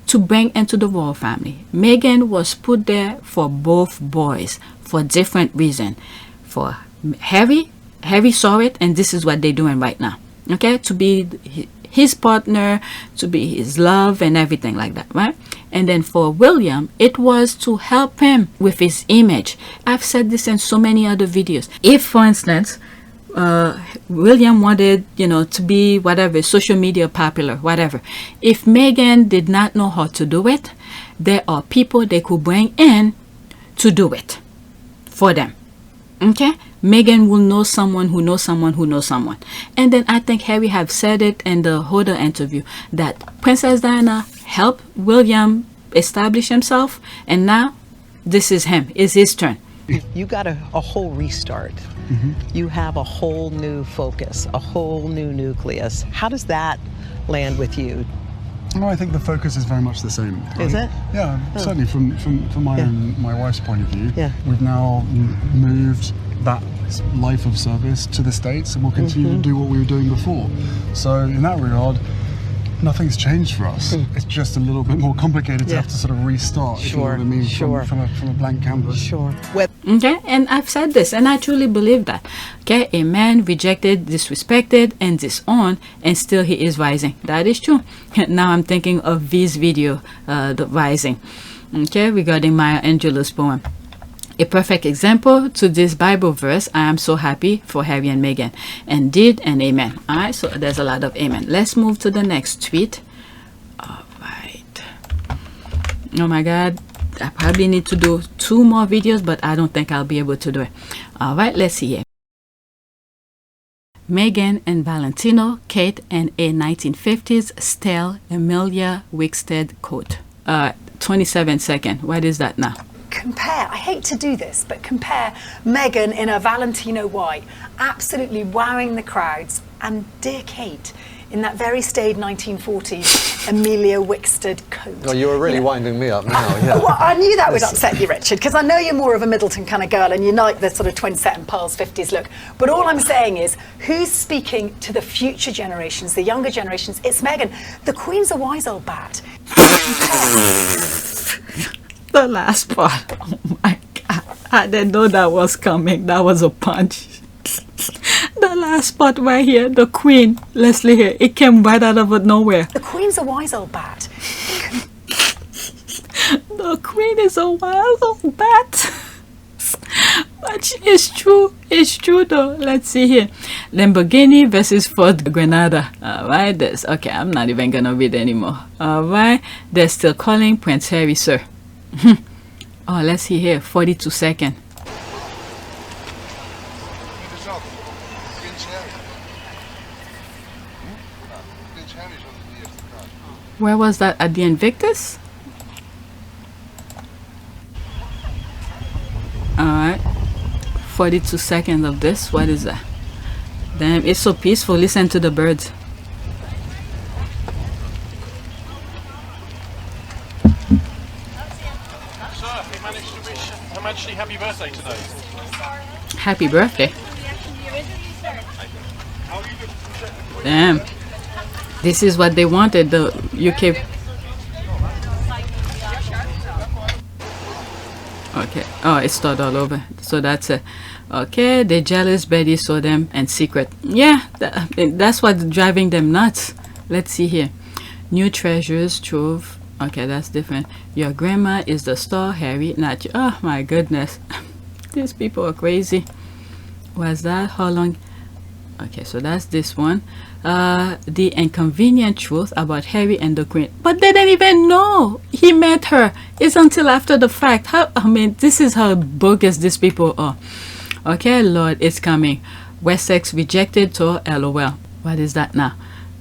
to bring into the royal family. Meghan was put there for both boys for different reasons. For Harry saw it, and this is what they're doing right now. Okay, to be his partner, to be his love and everything like that, right? And then for William, it was to help him with his image. I've said this in so many other videos. If, for instance, William wanted, to be whatever, social media popular, whatever. If Meghan did not know how to do it, there are people they could bring in to do it for them. Okay? Meghan will know someone who knows someone who knows someone. And then I think Harry have said it in the Hoda interview that Princess Diana helped William establish himself, and now this is him. It's his turn. You got a whole restart. You have a whole new focus, a whole new nucleus. How does that land with you? No, I think the focus is very much the same. Right? Is it? Yeah, certainly from my wife's point of view. Yeah. We've now moved that life of service to the States, and we'll continue to do what we were doing before. So in that regard, nothing's changed for us. It's just a little bit more complicated to have to sort of restart, if you know what I mean, from a blank canvas. Sure. Okay, and I've said this, and I truly believe that. Okay, a man rejected, disrespected, and disowned, and still he is rising. That is true. Now I'm thinking of V's video, the rising. Okay, regarding Maya Angelou's poem. A perfect example to this Bible verse. I am so happy for Harry and Meghan. Indeed and amen. Alright, so there's a lot of amen. Let's move to the next tweet. Alright. Oh my god. I probably need to do 2 more videos, but I don't think I'll be able to do it. Alright, let's see here. Meghan and Valentino, Kate and a 1950s style Amelia Wickstead coat. 27 seconds. What is that now? Compare, I hate to do this, but compare Meghan in a Valentino white, absolutely wowing the crowds, and dear Kate in that very staid 1940s Amelia Wickstead coat. Oh, you were really winding me up now, yeah. Well, I knew that would upset you, Richard, because I know you're more of a Middleton kind of girl and you like the sort of twin set and pearls 50s look. But all I'm saying is, who's speaking to the future generations, the younger generations? It's Meghan. The Queen's a wise old bat. The last part. Oh my god. I didn't know that was coming. That was a punch. The last part right here, the Queen, Leslie here, it came right out of nowhere. The Queen's a wise old bat. The Queen is a wise old bat. But it's true. It's true though. Let's see here. Lamborghini versus Ford Granada. Alright, there's okay, I'm not even gonna read anymore. Alright, they're still calling Prince Harry, sir. Oh, let's see here. 42 seconds. Where was that? At the Invictus? Alright. 42 seconds of this. What is that? Damn, it's so peaceful. Listen to the birds. Actually, happy birthday today. Happy birthday. Damn. This is what they wanted, the UK. Okay. Oh, it started all over. So that's it. Okay, they're jealous. Betty saw them in secret. Yeah, that's what's driving them nuts. Let's see here. New treasures trove. Okay, that's different. Your grandma is the star, Harry, not you. Oh my goodness. These people are crazy. Was that how long? Okay, so that's this one. The inconvenient truth about Harry and the Queen. But they didn't even know he met her. It's until after the fact. I mean, this is how bogus these people are. Okay, Lord, it's coming. Wessex rejected tour, LOL. What is that now?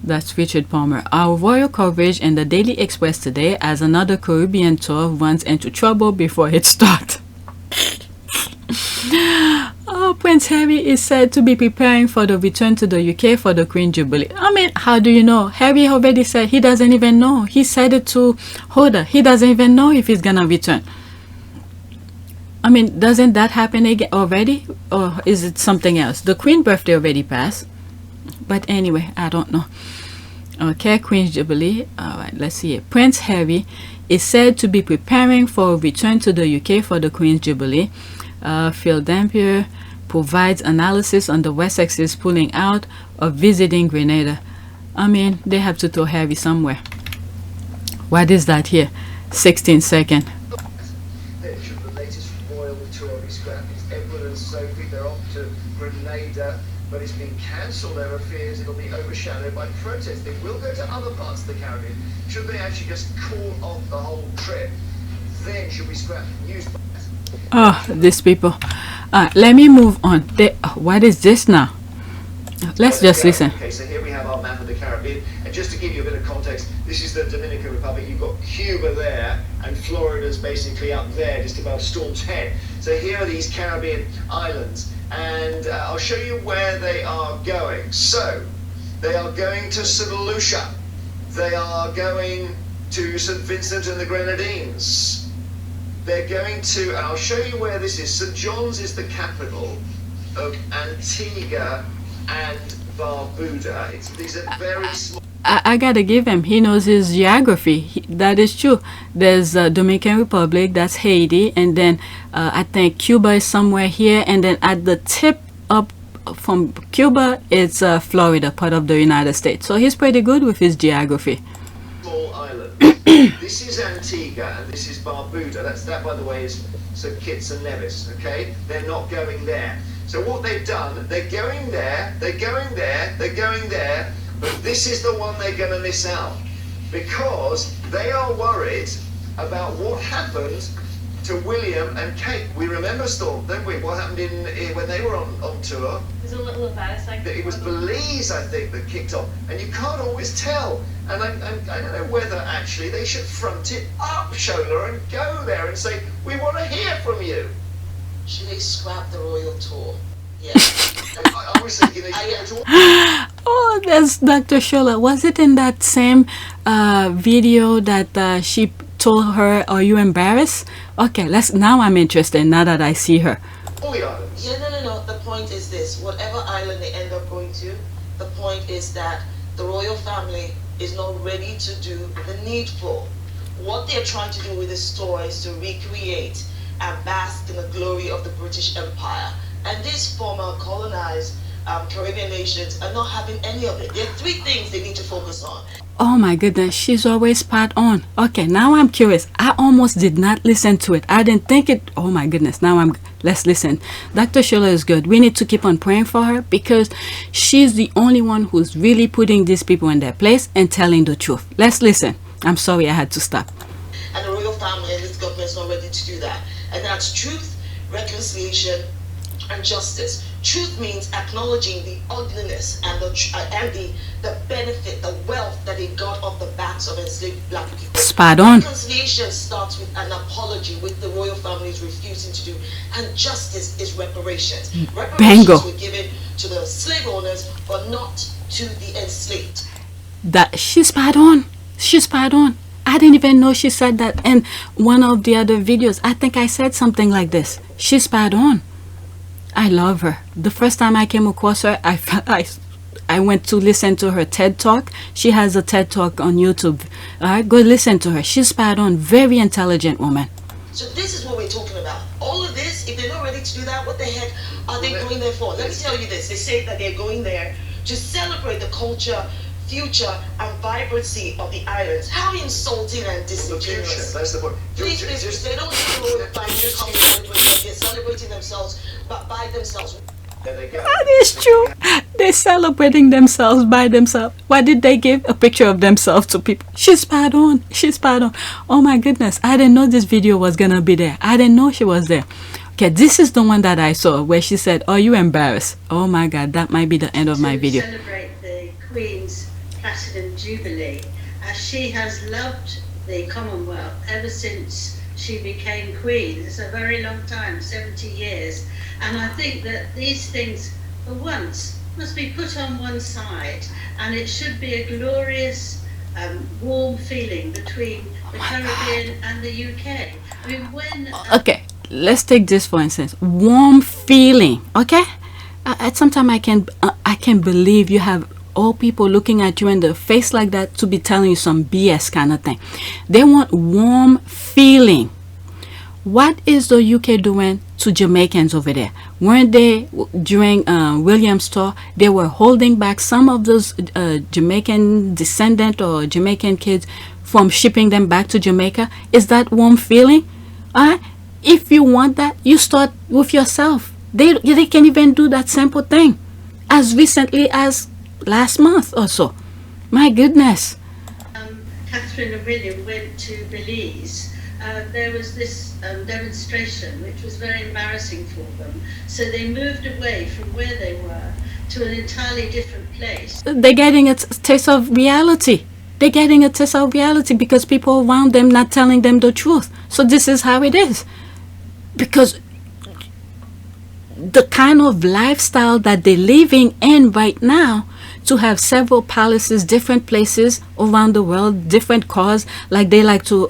That's Richard Palmer. Our royal coverage in the Daily Express today as another Caribbean tour runs into trouble before it starts. Oh, Prince Harry is said to be preparing for the return to the UK for the Queen Jubilee. I mean, how do you know? Harry already said he doesn't even know. He said it to Hoda. He doesn't even know if he's gonna return. I mean, doesn't that happen again already? Or is it something else? The Queen birthday already passed. But anyway, I don't know. Okay, Queen's Jubilee. Alright, let's see it. Prince Harry is said to be preparing for a return to the UK for the Queen's Jubilee. Phil Dampier provides analysis on the Wessex's pulling out of visiting Grenada. I mean, they have to throw Harry somewhere. What is that here? 16 seconds. Picture of the latest royal tour be scrapped. It's Edward and Sophie. They're off to Grenada, but it's been cancelled. There are fears it'll be overshadowed by protests. They will go to other parts of the Caribbean. Should they actually just call off the whole trip? Then should we scrap news? Oh, these people. Let me move on. What is this now? Let's just listen. Okay, so here we have our map of the Caribbean, and just to give you a bit of context, this is the Dominican Republic. You've got Cuba there, and Florida's basically up there, just above Storm's Head. So here are these Caribbean islands, and I'll show you where they are going. So they are going to St. Lucia. They are going to St. Vincent and the Grenadines. They're going to, and I'll show you where this is. St. John's is the capital of Antigua and Barbuda. These are very small. I gotta give him, he knows his geography. That is true. There's Dominican Republic, that's Haiti, and then I think Cuba is somewhere here, and then at the tip up from Cuba, it's Florida, part of the United States. So he's pretty good with his geography. Small island. This is Antigua and this is Barbuda. That, by the way, is St. Kitts and Nevis. Okay, they're not going there. So what they've done, they're going there, they're going there, they're going there, but this is the one they're going to miss out because they are worried about what happened to William and Kate. We remember Storm, don't we? What happened when they were on tour? It was a little embarrassing. It was Belize, I think, that kicked off, and you can't always tell. And I don't know whether actually they should front it up, Shola, and go there and say, we want to hear from you. Should they scrap the royal tour? Yeah. I was thinking they should go to... Oh, that's Dr. Shola. Was it in that same video that she told her, are you embarrassed? Okay, now I'm interested now that I see her. All the islands. Yeah, no. The point is this. Whatever island they end up going to, the point is that the royal family is not ready to do the needful. What they're trying to do with this tour is to recreate and bask in the glory of the British Empire. And these former colonized Caribbean nations are not having any of it. There are three things they need to focus on. Oh my goodness, she's always spot on. Okay, now I'm curious. I almost did not listen to it. I didn't think it. Oh my goodness, let's listen. Dr. Shola is good. We need to keep on praying for her because she's the only one who's really putting these people in their place and telling the truth. Let's listen. I'm sorry I had to stop. And the royal family and this government is not ready to do that. And that's truth, reconciliation, and justice. Truth means acknowledging the ugliness and the benefit, the wealth that they got off the backs of enslaved black people. Spot on. Reconciliation starts with an apology, which the royal family is refusing to do, and justice is reparations. Reparations were given to the slave owners, but not to the enslaved. That she's spot on. She's spot on. I didn't even know she said that in one of the other videos. I think I said something like this. She's spot on. I love her. The first time I came across her, I went to listen to her TED Talk. She has a TED Talk on YouTube. All right, go listen to her. She's spot on. Very intelligent woman. So this is what we're talking about. All of this, if they're not ready to do that, what the heck are they going there for? Let me tell you this. They say that they're going there to celebrate the culture, future, and vibrancy of the islands. How insulting and disingenuous. That's the point. Please, they don't need to come celebrate. They're celebrating themselves, but by themselves. There they go. That is true. They're celebrating themselves by themselves. Why did they give a picture of themselves to people? She's spot on. She's spot on. Oh my goodness. I didn't know this video was going to be there. I didn't know she was there. Okay, this is the one that I saw where she said, are you embarrassed? Oh my God, that might be the end of my video. Celebrate the Queen's Platinum Jubilee, as she has loved the Commonwealth ever since she became Queen. It's a very long time, 70 years. And I think that these things, for once, must be put on one side, and it should be a glorious, warm feeling between the Caribbean and the UK. I mean, when... Okay, let's take this for instance. Warm feeling, okay? At some time I can believe you have all people looking at you in the face like that to be telling you some BS kind of thing. They want warm feeling. What is the UK doing to Jamaicans over there? Weren't they, during William's tour, they were holding back some of those Jamaican descendant or Jamaican kids from shipping them back to Jamaica? Is that warm feeling? If you want that, you start with yourself. They can even do that simple thing as recently as last month or so. My goodness. Catherine and William went to Belize. There was this demonstration which was very embarrassing for them. So they moved away from where they were to an entirely different place. They're getting a taste of reality. They're getting a taste of reality because people around them not telling them the truth. So this is how it is. Because the kind of lifestyle that they're living in right now, to have several palaces, different places around the world, different cars, like they like to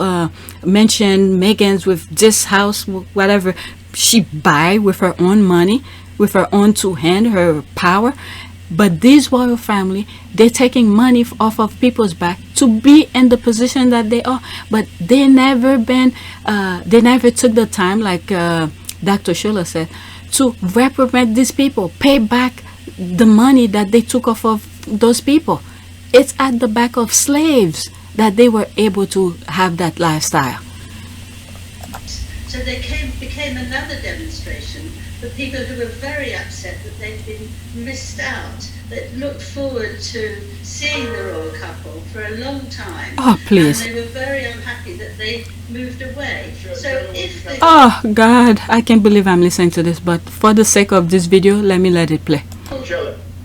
mention Meghan's with this house, whatever she buy with her own money, with her own two hand, her power. But this royal family, they're taking money off of people's back to be in the position that they are. But they never took the time, like Dr. Schuller said, to reprimand these people, pay back the money that they took off of those people. It's at the back of slaves that they were able to have that lifestyle. So there became another demonstration for people who were very upset that they'd been missed out, that looked forward to seeing the royal couple for a long time. Oh, please. And they were very unhappy that they moved away. So if they... Oh, God, I can't believe I'm listening to this, but for the sake of this video, let it play.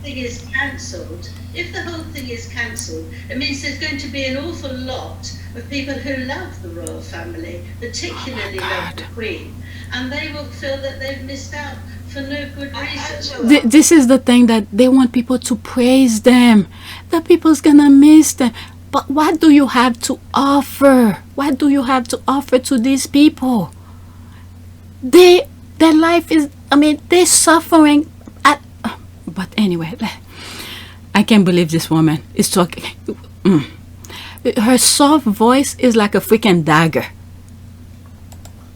Thing is cancelled. If the whole thing is cancelled, it means there's going to be an awful lot of people who love the royal family, particularly love the Queen, and they will feel that they've missed out for no good reason. This is the thing that they want people to praise them. The people's gonna miss them. But what do you have to offer? What do you have to offer to these people? Their life is, they're suffering. But anyway, I can't believe this woman is talking. Her soft voice is like a freaking dagger.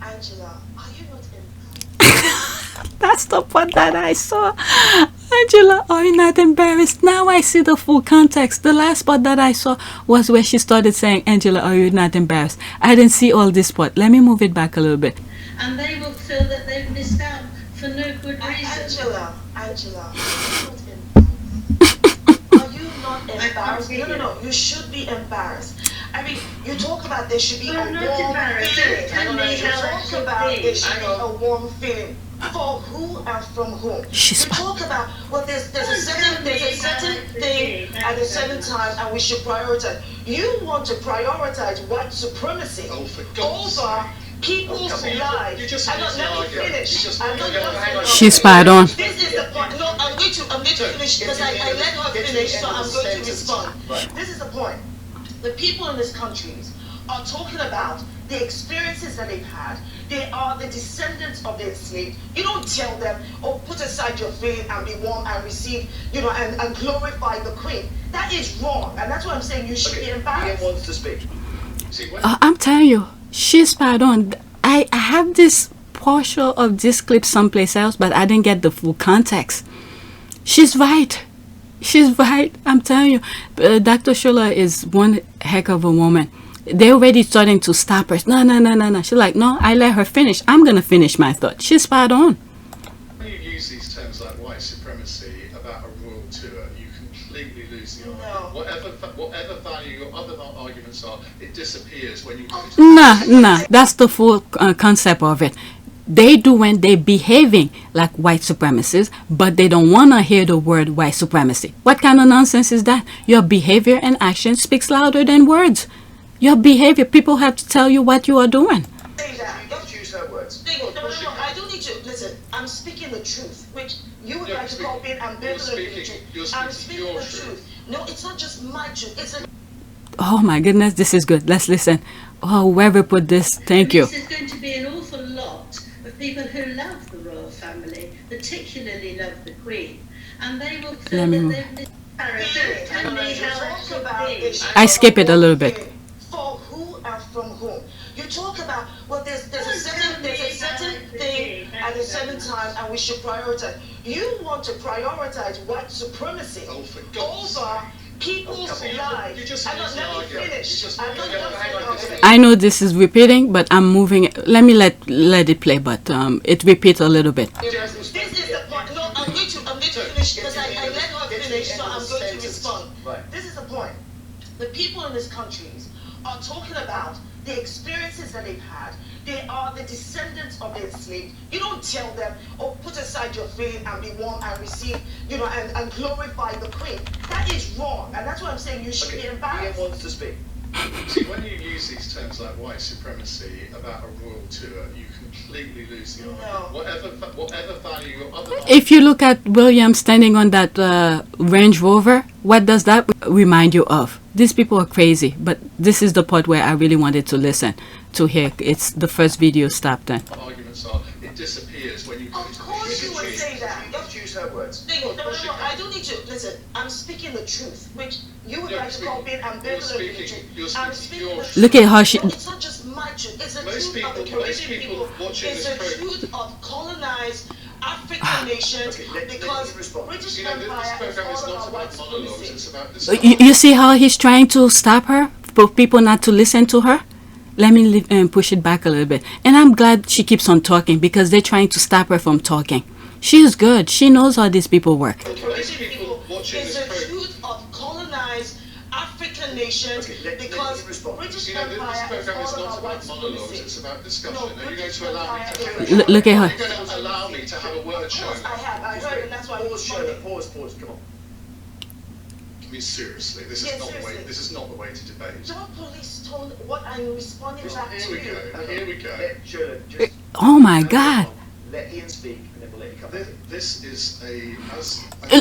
Angela, are you not embarrassed? That's the part that I saw. Angela, are you not embarrassed? Now I see the full context. The last part that I saw was where she started saying, Angela, are you not embarrassed? I didn't see all this part. Let me move it back a little bit. And they will feel that they've missed out for no good reason. Angela, embarrassed? No. You should be embarrassed. You talk about there should be a warm feeling. There should be a warm feeling. For who and from whom? You talk about, well, there's a certain thing at a certain time, and we should prioritize. You want to prioritize white supremacy over people's lives. Let me finish. She's spot on. This is the point. No, I'm going to finish because I let her finish, so I'm going to respond. This is the point. The people in these countries are talking about the experiences that they've had. They are the descendants of the enslaved. You don't tell them, oh, put aside your feeling and be warm and receive, and glorify the Queen. That is wrong, and that's what I'm saying. You should be embarrassed. Wants to speak. I'm telling you, she's spot on. I have this portion of this clip someplace else, but I didn't get the full context. She's right. She's right. I'm telling you, Dr. Schuller is one heck of a woman. They're already starting to stop her. No. She's like, no, I let her finish. I'm going to finish my thought. She's spot on. When you use these terms like white supremacy about a royal tour, you completely lose the argument. Whatever value your other arguments are, it disappears when you go to... Nah. That's the full concept of it. They do when they're behaving like white supremacists, but they don't want to hear the word white supremacy. What kind of nonsense is that? Your behavior and action speaks louder than words. Your behavior, people have to tell you what you are doing. Don't use her words. No, I don't need to. Listen, I'm speaking the truth, which you would like to call being ambivalent. I'm speaking the truth. No, it's not just my truth. Oh my goodness, this is good. Let's listen. Oh, whoever put this, thank you. There's going to be an awful lot of people who love the royal family, particularly love the Queen, and they will feel that they've I skip it a little bit. For who and from whom? You talk about, well, there's a certain thing at a certain time, and we should prioritize. You want to prioritize white supremacy over people's lives. Let me finish. I know this is repeating, but I'm moving. Let me let it play, but it repeats a little bit. This is the point. No, I'm going to finish because I let her finish, so I'm going to respond. This is the point. The people in these countries are talking about the experiences that they've had. They are the descendants of the enslaved. You don't tell them, oh, put aside your faith and be warm and receive, and glorify the queen. That is wrong, and that's what I'm saying. You should be embarrassed. Ian wants to speak. See, when you use these terms like white supremacy about a royal tour, you completely lose the argument. Whatever value your other... If you look at William standing on that Range Rover, what does that remind you of? These people are crazy, but this is the part where I really wanted to listen to hear. It's the first video stopped then. Arguments are, it disappears when you... Of course you would say that. Use her words. No, I don't need to. Listen, I'm speaking the truth, which you would like to call being ambivalent with the truth. I'm speaking the truth. Look at how she... No, it's not just my truth. It's the truth of the Caribbean people. It's the truth of colonized African nations because British Empire is all about white supremacy. You see how he's trying to stop her? For people not to listen to her? Let me push it back a little bit. And I'm glad she keeps on talking because they're trying to stop her from talking. She's good. She knows how these people work. The Caribbean people is the truth of colonized African nations because British Empire is all about white supremacy. It's about discussion. Are you going to allow me to have Look at her. Are you going to allow me to have a word shown? I have. I heard, and that's why I was Pause. Come on. I mean, seriously, this is not the way. This is not the way to debate. Don't police tone what I'm responding back to you. Here we go. Oh my God. Let Ian speak, and then we'll let you come. This is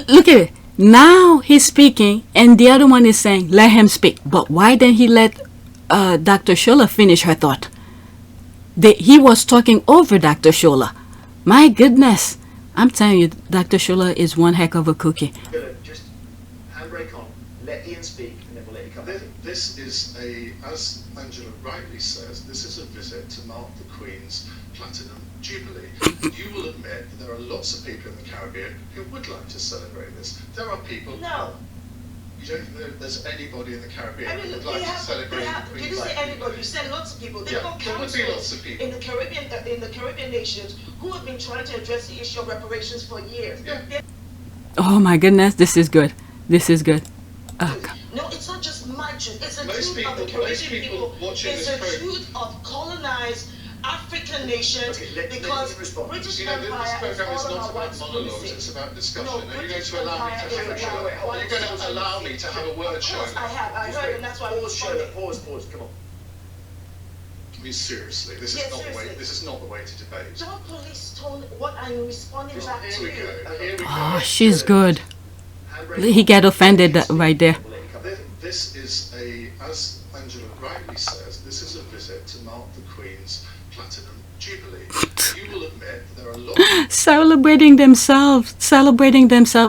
Look at it. Now he's speaking, and the other one is saying, let him speak. But why didn't he let Dr. Shola finish her thought? He was talking over Dr. Shola. My goodness. I'm telling you, Dr. Shola is one heck of a cookie. Just handbrake on. Let Ian speak, and then we'll let you come. This is as Angela rightly says, this is a visit to mark the Queen's Platinum Jubilee. You will admit that there are lots of people in the Caribbean who would like to celebrate this. There are people... No. You don't think that there's anybody in the Caribbean I mean, who would like to celebrate the Queen's... You didn't say anybody. You said lots of people. There would be lots of people. In the Caribbean nations who have been trying to address the issue of reparations for years. Oh my goodness, this is good. This is good. No, it's not just my truth. It's the truth of the Caribbean people. It's the truth of colonized African nations because British Empire is all about white supremacy. It's about discussion. Are you going to allow me to have a word? Are you going to allow me to have a word shown? I have. I heard, and that's why I was responding. Pause. Come on. I mean, seriously, this is not the way. This is not the way to debate. Don't police tone what I'm responding back to you. Here we go. Oh, she's good. He get offended right there. This is as Angela rightly says, this is a visit to mark the Queen's Platinum Jubilee. You will admit that there are lots... Celebrating themselves,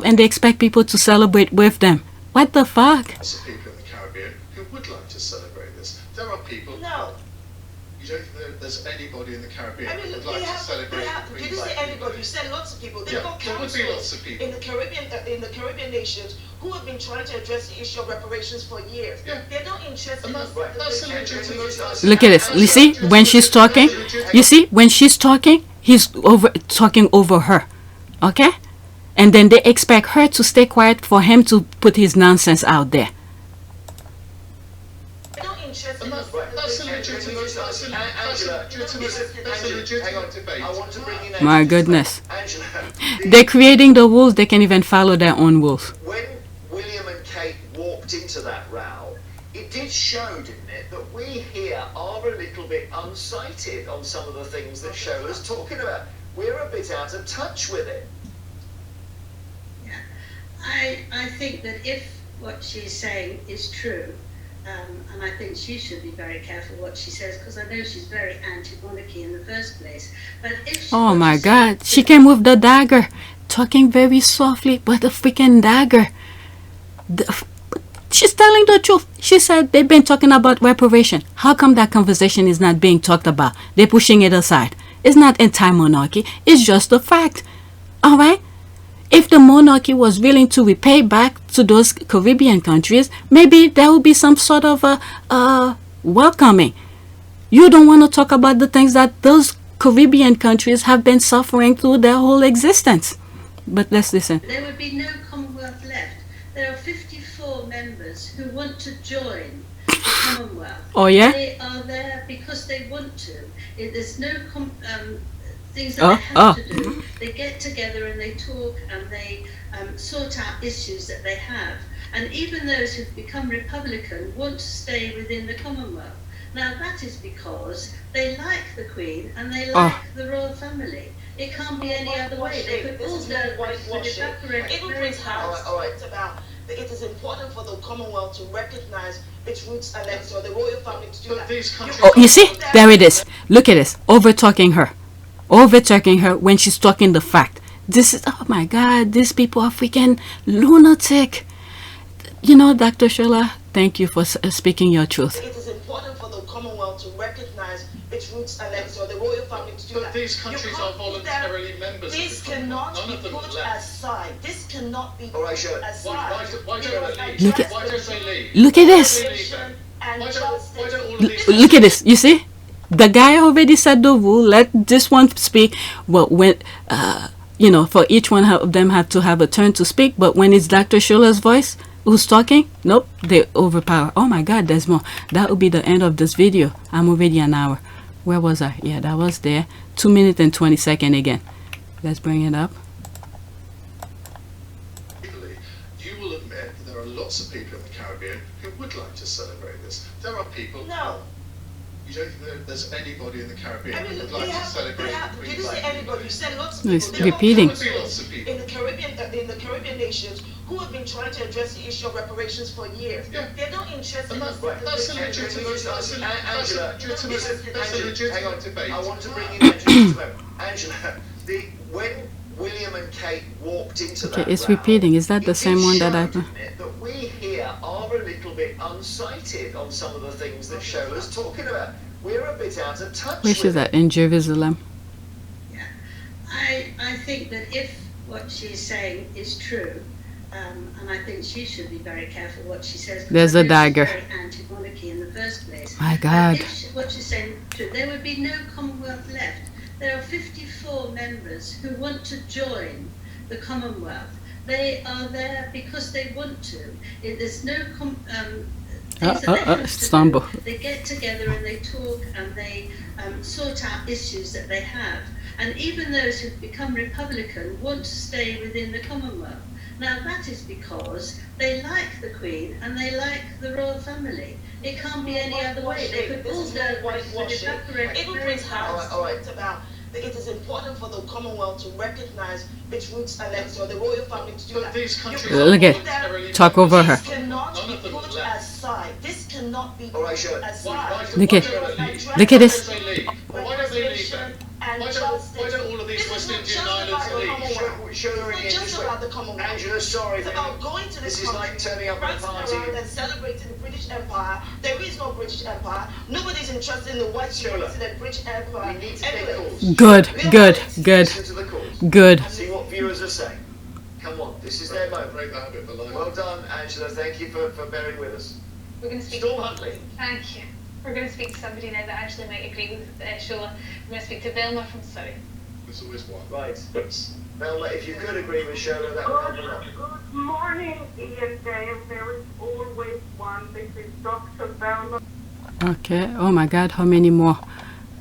and they expect people to celebrate with them. What the fuck? Lots of people in the Caribbean who would like to celebrate this. There are people... No. You don't think that there's anybody in the Caribbean I mean, who would like to celebrate the Queen's... You didn't say anybody. You said lots of people. There would be lots of people. In the Caribbean nations who have been trying to address the issue of reparations for years. They're not interested in that's a legitimate... Look at this. You see, when she's talking, he's talking over her. Okay? And then they expect her to stay quiet for him to put his nonsense out there. That's a legitimate debate. My goodness. They're creating the rules, they can even follow their own rules. When William and Kate walked into that row, it did show, didn't it, that we here are a little bit unsighted on some of the things that Shola's talking about. We're a bit out of touch with it. I think that if what she's saying is true, and I think she should be very careful what she says, because I know she's very anti-monarchy in the first place. But if oh my God, she came with the dagger, talking very softly, but the freaking dagger. She's telling the truth. She said they've been talking about reparation. How come that conversation is not being talked about? They're pushing it aside. It's not anti-monarchy. It's just a fact. All right? if the monarchy was willing to repay back to those Caribbean countries, maybe there would be some sort of a welcoming. You don't want to talk about the things that those Caribbean countries have been suffering through their whole existence. But let's listen. There would be no Commonwealth left. There are 54 members who want to join the Commonwealth. Oh, yeah? They are there because they want to. There's no things that they have to do. They get together and they talk and they sort out issues that they have. And even those who've become Republican want to stay within the Commonwealth. Now that is because they like the Queen and they like the royal family. It can't be any other way. They could all go evaporate. Even Prince Harry talked about that it is important for the Commonwealth to recognize its roots and legacy, or the royal family to do that. Oh, you see? There it is. Look at this. Over-talking her. Over-talking her when she's talking the fact. This is, oh my God, these people are freaking lunatic. You know, Dr. Shola, thank you for speaking your truth. It is important for the Commonwealth to recognize its roots and legacy, or the royal family to do that. These countries are voluntarily members This of the cannot Commonwealth. be put aside. This cannot be All right, put sure. aside. Why don't they leave? Look at- Why don't they leave? Look at this. Why don't all of these Look at this. You see? The guy already said the rule. Let this one speak. Well, when, you know, for each one of them have to have a turn to speak. But when it's Dr. Shula's voice who's talking, nope, they overpower. Oh my God, there's more. That will be the end of this video. I'm already an hour. Where was I? Yeah, that was there. 2 minutes and 20 seconds again. Let's bring it up. You will admit that there are lots of people in the Caribbean who would like to celebrate this. There are people. No. You don't think there's anybody in the Caribbean I mean, who would they like to have, celebrate the you Queen's didn't say Day? anybody, you said lots of No, people. it's There are repeating. people Lots of people. in the Caribbean nations who have been trying to address the issue of reparations for years. Yeah. They're not interested in And that's a legitimate, that's a legitimate debate. I want to bring in Angela. Angela, when William and Kate walked into that Okay, it's row, repeating. Is that the it same one that I... showed, didn't it, that we here are a little bit unsighted on some of the things that Shola's talking about. We're a bit out of touch Where with is that? In Jerusalem. I think that if what she's saying is true, and I think she should be very careful what she says. There's a because I think dagger. she's very anti-monarchy in the first place. My God. If what she's saying is true, there would be no Commonwealth left. There are 54 members who want to join the Commonwealth. They are there because they want to. There's no things that they have to stumble. do. They get together and they talk and they sort out issues that they have. And even those who've become Republican want to stay within the Commonwealth. Now that is because they like the Queen and they like the royal family. It can't be any other way. They could all go evaporate. Even Prince Harry talked about that it is important for the Commonwealth to recognize its roots and legacy, or the royal family to do that. These countries Look at talk over her. This cannot be put aside. This cannot be put aside. Look at this. Why don't they leave then? Why don't all of these West Indian islands leave? It's not just about the Commonwealth. Angela, sorry. It's about going to This this is like turning up at a party. around and celebrating the British Empire. There is no British Empire. Nobody's interested in the white supremacy that British Empire. We need to take calls. Good. Listen to the calls. Good. See what viewers are saying. Come on, this is their moment. Break the habit below. Well done, Angela. Thank you for bearing with us. We're going to speak. Storm Huntley. Thank you. We're going to speak to somebody now that actually might agree with Shola. We're going to speak to Velma from Surrey. There's always one. Right. Velma, if you could agree with Shola, that would help a lot. Good morning, Ian Dale. There is always one. This is Dr. Velma. Okay. Oh my God, how many more?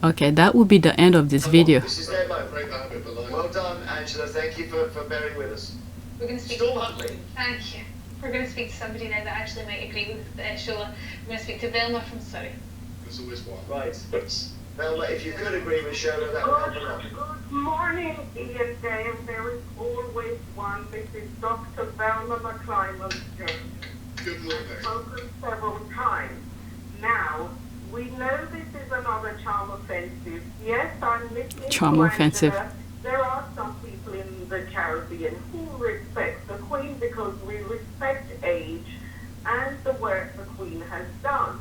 Okay, that will be the end of this video. This is their moment. Break the habit below. Well done, Angela. Thank you for bearing with us. We're going to speak. Storm Huntley. Thank you. We're going to speak to somebody now that actually might agree with Shola. We're going to speak to Velma from Surrey. There's always one. Right. Velma, if you could agree with Shola, that would help a lot. Good morning, Ian Dale. There is always one. This is Dr. Velma McClymonds James. Good morning. I've spoken several times. Now, we know this is another charm offensive. Yes, I'm listening Charm to offensive. Angela. There are some people in the Caribbean who respect the Queen because we respect age and the work the Queen has done.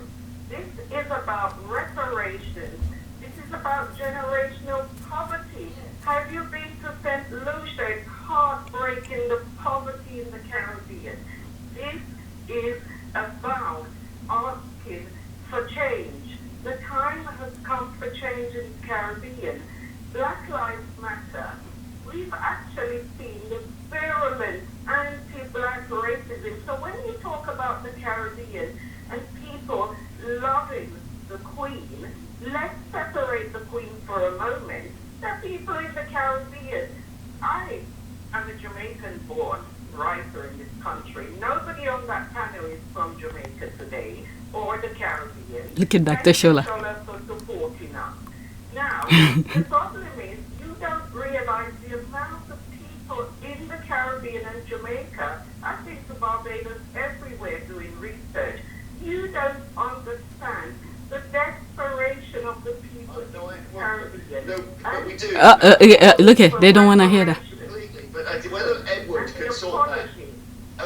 This is about reparations. This is about generational poverty. Have you been to St. Lucia? It's heartbreaking eradicating the poverty in the Caribbean. This is about asking for change. The time has come for change in the Caribbean. Black Lives Matter. We've actually seen the virulent anti-black racism. So when you talk about the Caribbean and people loving the Queen, let's separate the Queen for a moment. The people in the Caribbean. I am a Jamaican-born writer in this country. Nobody on that panel is from Jamaica today or the Caribbean. Look at Dr. Shola. For supporting us. Now, the problem is you don't realize the amount of people in the Caribbean and Jamaica. I've been to Barbados, everywhere doing research. You don't understand the desperation of the people in the Caribbean. No, but we do. Look at, they don't want to hear that. But whether Edward can sort that.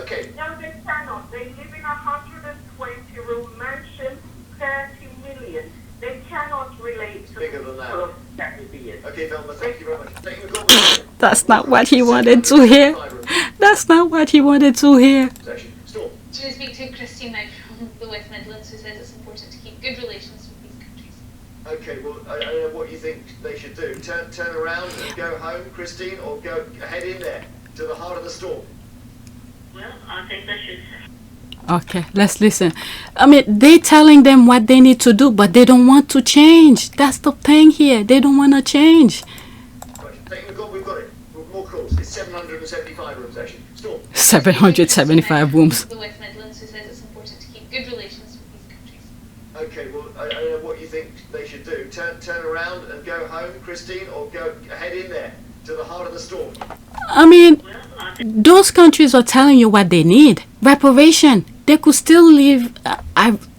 Okay. No, they cannot. They live in a 120-room mansion, 30 million. They cannot relate to bigger than that. Caribbean. Okay, Velma, thank you very much. Thank you. That's not what he wanted to hear. That's not what he wanted to hear. Do you speak to Christine now from the West Midlands, who says it's important to keep good relations with these countries? Okay, well, I don't know what you think they should do. Turn around and go home, Christine, or go head in there to the heart of the storm? Well, I think they should. Okay, let's listen. I mean, they telling them what they need to do, but they don't want to change. That's the thing here. They don't want to change. Right, we've got it. More calls. It's 775 rooms, actually. Storm. 775 rooms. The West Midlands, who says it's important to keep good relations with these countries. Okay, well, I don't know what you think they should do. Turn around and go home, Christine, or go head in there to the heart of the storm? I mean, those countries are telling you what they need. Reparation. They could still live.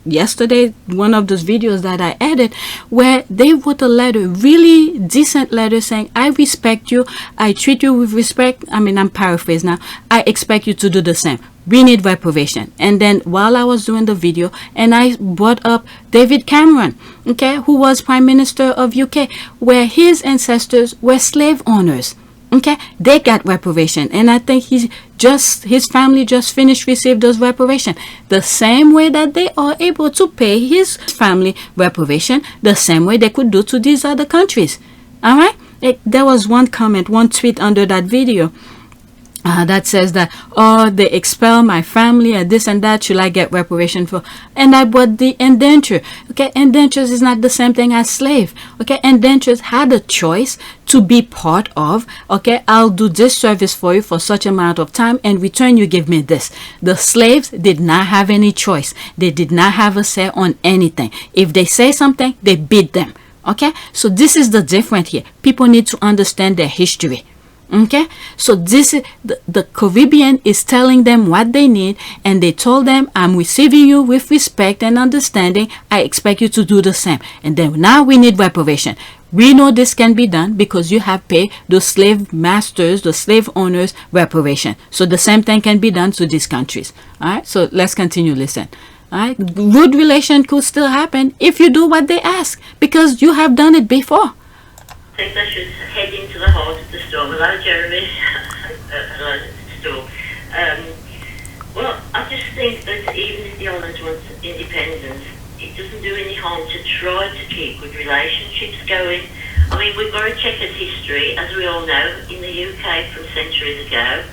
Yesterday, one of those videos that I edited, where they wrote a letter, really decent letter saying, I respect you, I treat you with respect. I mean, I'm paraphrasing now. I expect you to do the same. We need reparation. And then while I was doing the video, and I brought up David Cameron, okay, who was Prime Minister of UK, where his ancestors were slave owners. Okay, they got reparation, and I think his family just finished received those reparation. The same way that they are able to pay his family reparation, the same way they could do to these other countries. All right, there was one comment, one tweet under that video. That says that, oh, they expel my family and this and that, should I get reparation for? And I brought the indenture. Okay, indentures is not the same thing as slave. Okay, indentures had a choice to be part of, okay, I'll do this service for you for such amount of time, and return you give me this. The slaves did not have any choice. They did not have a say on anything. If they say something, they beat them. Okay, so this is the difference here. People need to understand their history. Okay, so this is the Caribbean is telling them what they need, and they told them, I'm receiving you with respect and understanding. I expect you to do the same. And then now we need reparation. We know this can be done because you have paid the slave masters, the slave owners, reparation. So the same thing can be done to these countries. All right, so let's continue. Listen. All right, good relation could still happen if you do what they ask, because you have done it before. I think they should head into the heart of the storm. Hello, Jeremy. Hello, storm. Well, I just think that even if the island wants independence, it doesn't do any harm to try to keep good relationships going. I mean, we've got a checkered history, as we all know, in the UK from centuries ago.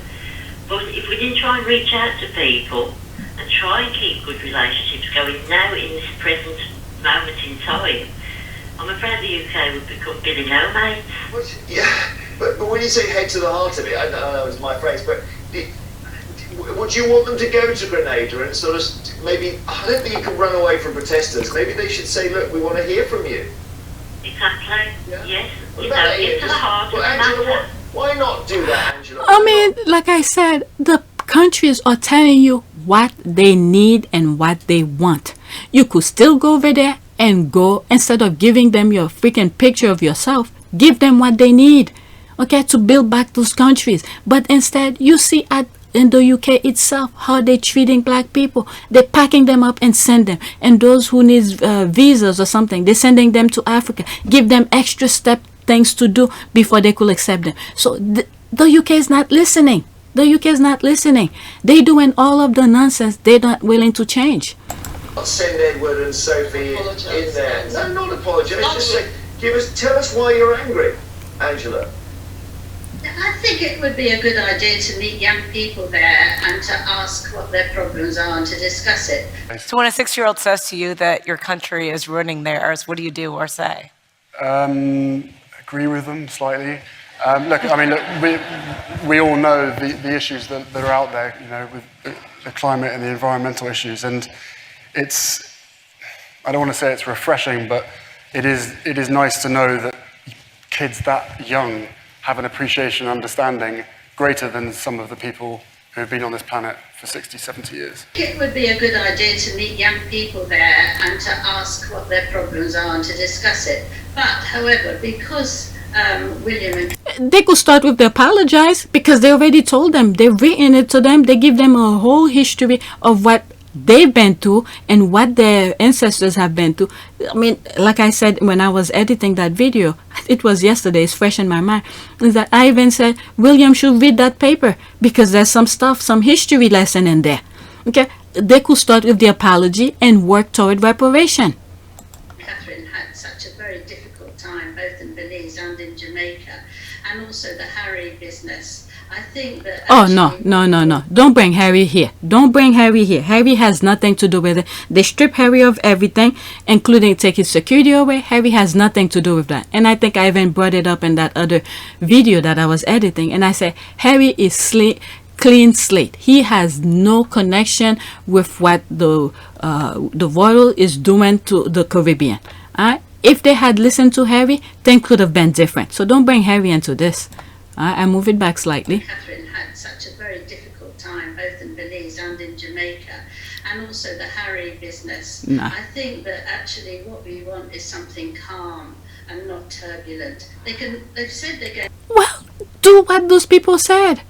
But if we didn't try and reach out to people and try and keep good relationships going now in this present moment in time, I'm afraid the UK would become Billy No Mates. Yeah, but when you say head to the heart of it, I know it's my phrase, but would you want them to go to Grenada and sort of maybe, I don't think you can run away from protesters, maybe they should say, look, we want to hear from you. Exactly, yeah. Yes. What You about know, that, Ian? into the heart of the Angela, matter. why not do that, Angela? I mean, like I said, the countries are telling you what they need and what they want. You could still go over there and go, instead of giving them your freaking picture of yourself, give them what they need, okay, to build back those countries. But instead, you see in the UK itself how they're treating black people. They're packing them up and send them. And those who need visas or something, they're sending them to Africa. Give them extra things to do before they could accept them. So the UK is not listening. The UK is not listening. They doing all of the nonsense. They're not willing to change. Send Edward and Sophie in there. No, not apologise. Just say, tell us why you're angry, Angela. I think it would be a good idea to meet young people there and to ask what their problems are and to discuss it. So when a 6-year-old says to you that your country is ruining theirs, what do you do or say? Agree with them slightly. Look, I mean, we all know the issues that are out there, you know, with the climate and the environmental issues, and I don't want to say it's refreshing, but it is nice to know that kids that young have an appreciation and understanding greater than some of the people who have been on this planet for 60, 70 years. It would be a good idea to meet young people there and to ask what their problems are and to discuss it. But, however, because William and... They could start with the apologize, because they already told them. They've written it to them. They give them a whole history of what they've been through and what their ancestors have been through. I mean, like I said when I was editing that video, it was yesterday, it's fresh in my mind, is that I even said William should read that paper because there's some stuff, some history lesson in there. Okay, they could start with the apology and work toward reparation. Catherine had such a very difficult time both in Belize and in Jamaica, and also the Harry business. I think that... Oh, no. Don't bring Harry here. Don't bring Harry here. Harry has nothing to do with it. They strip Harry of everything, including take his security away. Harry has nothing to do with that. And I think I even brought it up in that other video that I was editing. And I said, Harry is clean slate. He has no connection with what the royal is doing to the Caribbean. If they had listened to Harry, things could have been different. So don't bring Harry into this. I move it back slightly. Catherine had such a very difficult time both in Belize and in Jamaica, and also the Harry business. Nah. I think that actually what we want is something calm and not turbulent. They've said they're going... Well, do what those people said.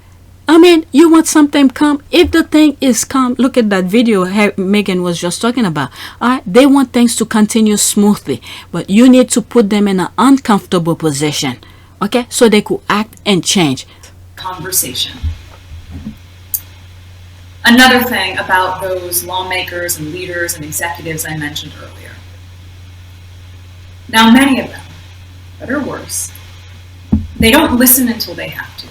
I mean, you want something calm. If the thing is calm, look at that video Meghan was just talking about. They want things to continue smoothly, but you need to put them in an uncomfortable position. Okay, so they could act and change. Conversation. Another thing about those lawmakers and leaders and executives I mentioned earlier. Now, many of them, better or worse, they don't listen until they have to.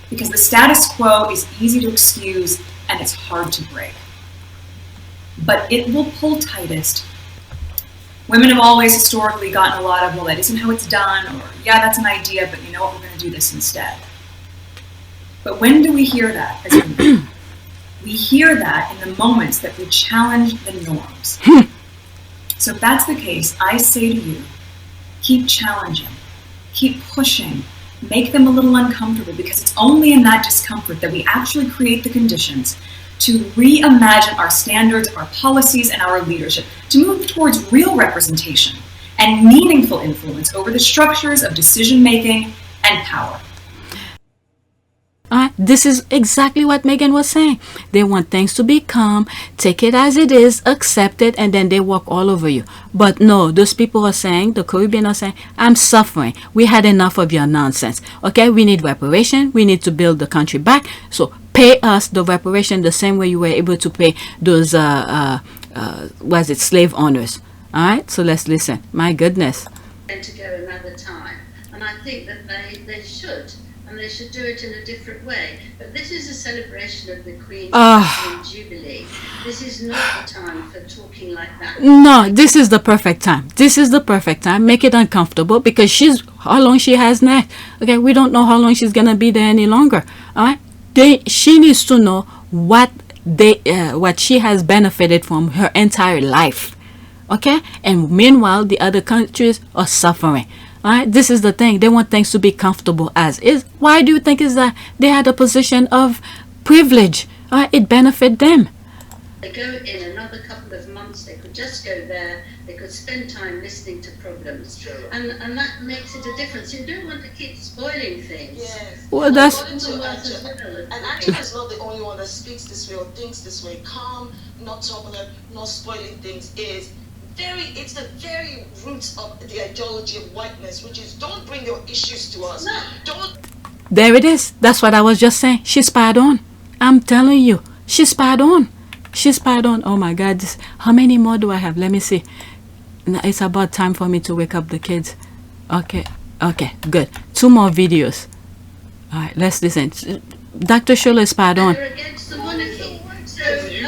Because the status quo is easy to excuse and it's hard to break. But it will pull tightest. Women have always historically gotten a lot of, well, that isn't how it's done, or yeah, that's an idea, but you know what, we're going to do this instead. But when do we hear that as women? We hear that in the moments that we challenge the norms. So if that's the case, I say to you, keep challenging, keep pushing, make them a little uncomfortable, because it's only in that discomfort that we actually create the conditions to reimagine our standards, our policies, and our leadership, to move towards real representation and meaningful influence over the structures of decision-making and power. This is exactly what Meghan was saying. They want things to be calm, take it as it is, accept it, and then they walk all over you. But no, those people are saying, the Caribbean are saying, I'm suffering. We had enough of your nonsense. Okay, we need reparation. We need to build the country back. So pay us the reparation the same way you were able to pay those, slave owners. All right, so let's listen. My goodness. To go another time, and I think that they should. And they should do it in a different way. But this is a celebration of the Queen's Jubilee. This is not the time for talking like that. No, this is the perfect time. This is the perfect time. Make it uncomfortable, because how long she has next. Okay, we don't know how long she's gonna be there any longer. All right, she needs to know what she has benefited from her entire life. Okay, and meanwhile the other countries are suffering. Alright, this is the thing. They want things to be comfortable as is. Why do you think is that they had a position of privilege? It benefit them. They go in another couple of months. They could just go there. They could spend time listening to problems, and that makes it a difference. You don't want to keep spoiling things. Yes. Well, that's. And Angela is not the only one that speaks this way or thinks this way. Calm, not turbulent, not spoiling things is. It's the very roots of the ideology of whiteness, which is don't bring your issues to us. No. Don't. There it is. That's what I was just saying. She spied on. I'm telling you, she spied on. She spied on. Oh my God. How many more do I have? Let me see. It's about time for me to wake up the kids. Okay. Okay, good. 2 more videos. All right, let's listen. Dr. Schuller spied on. Against the monarchy. So, you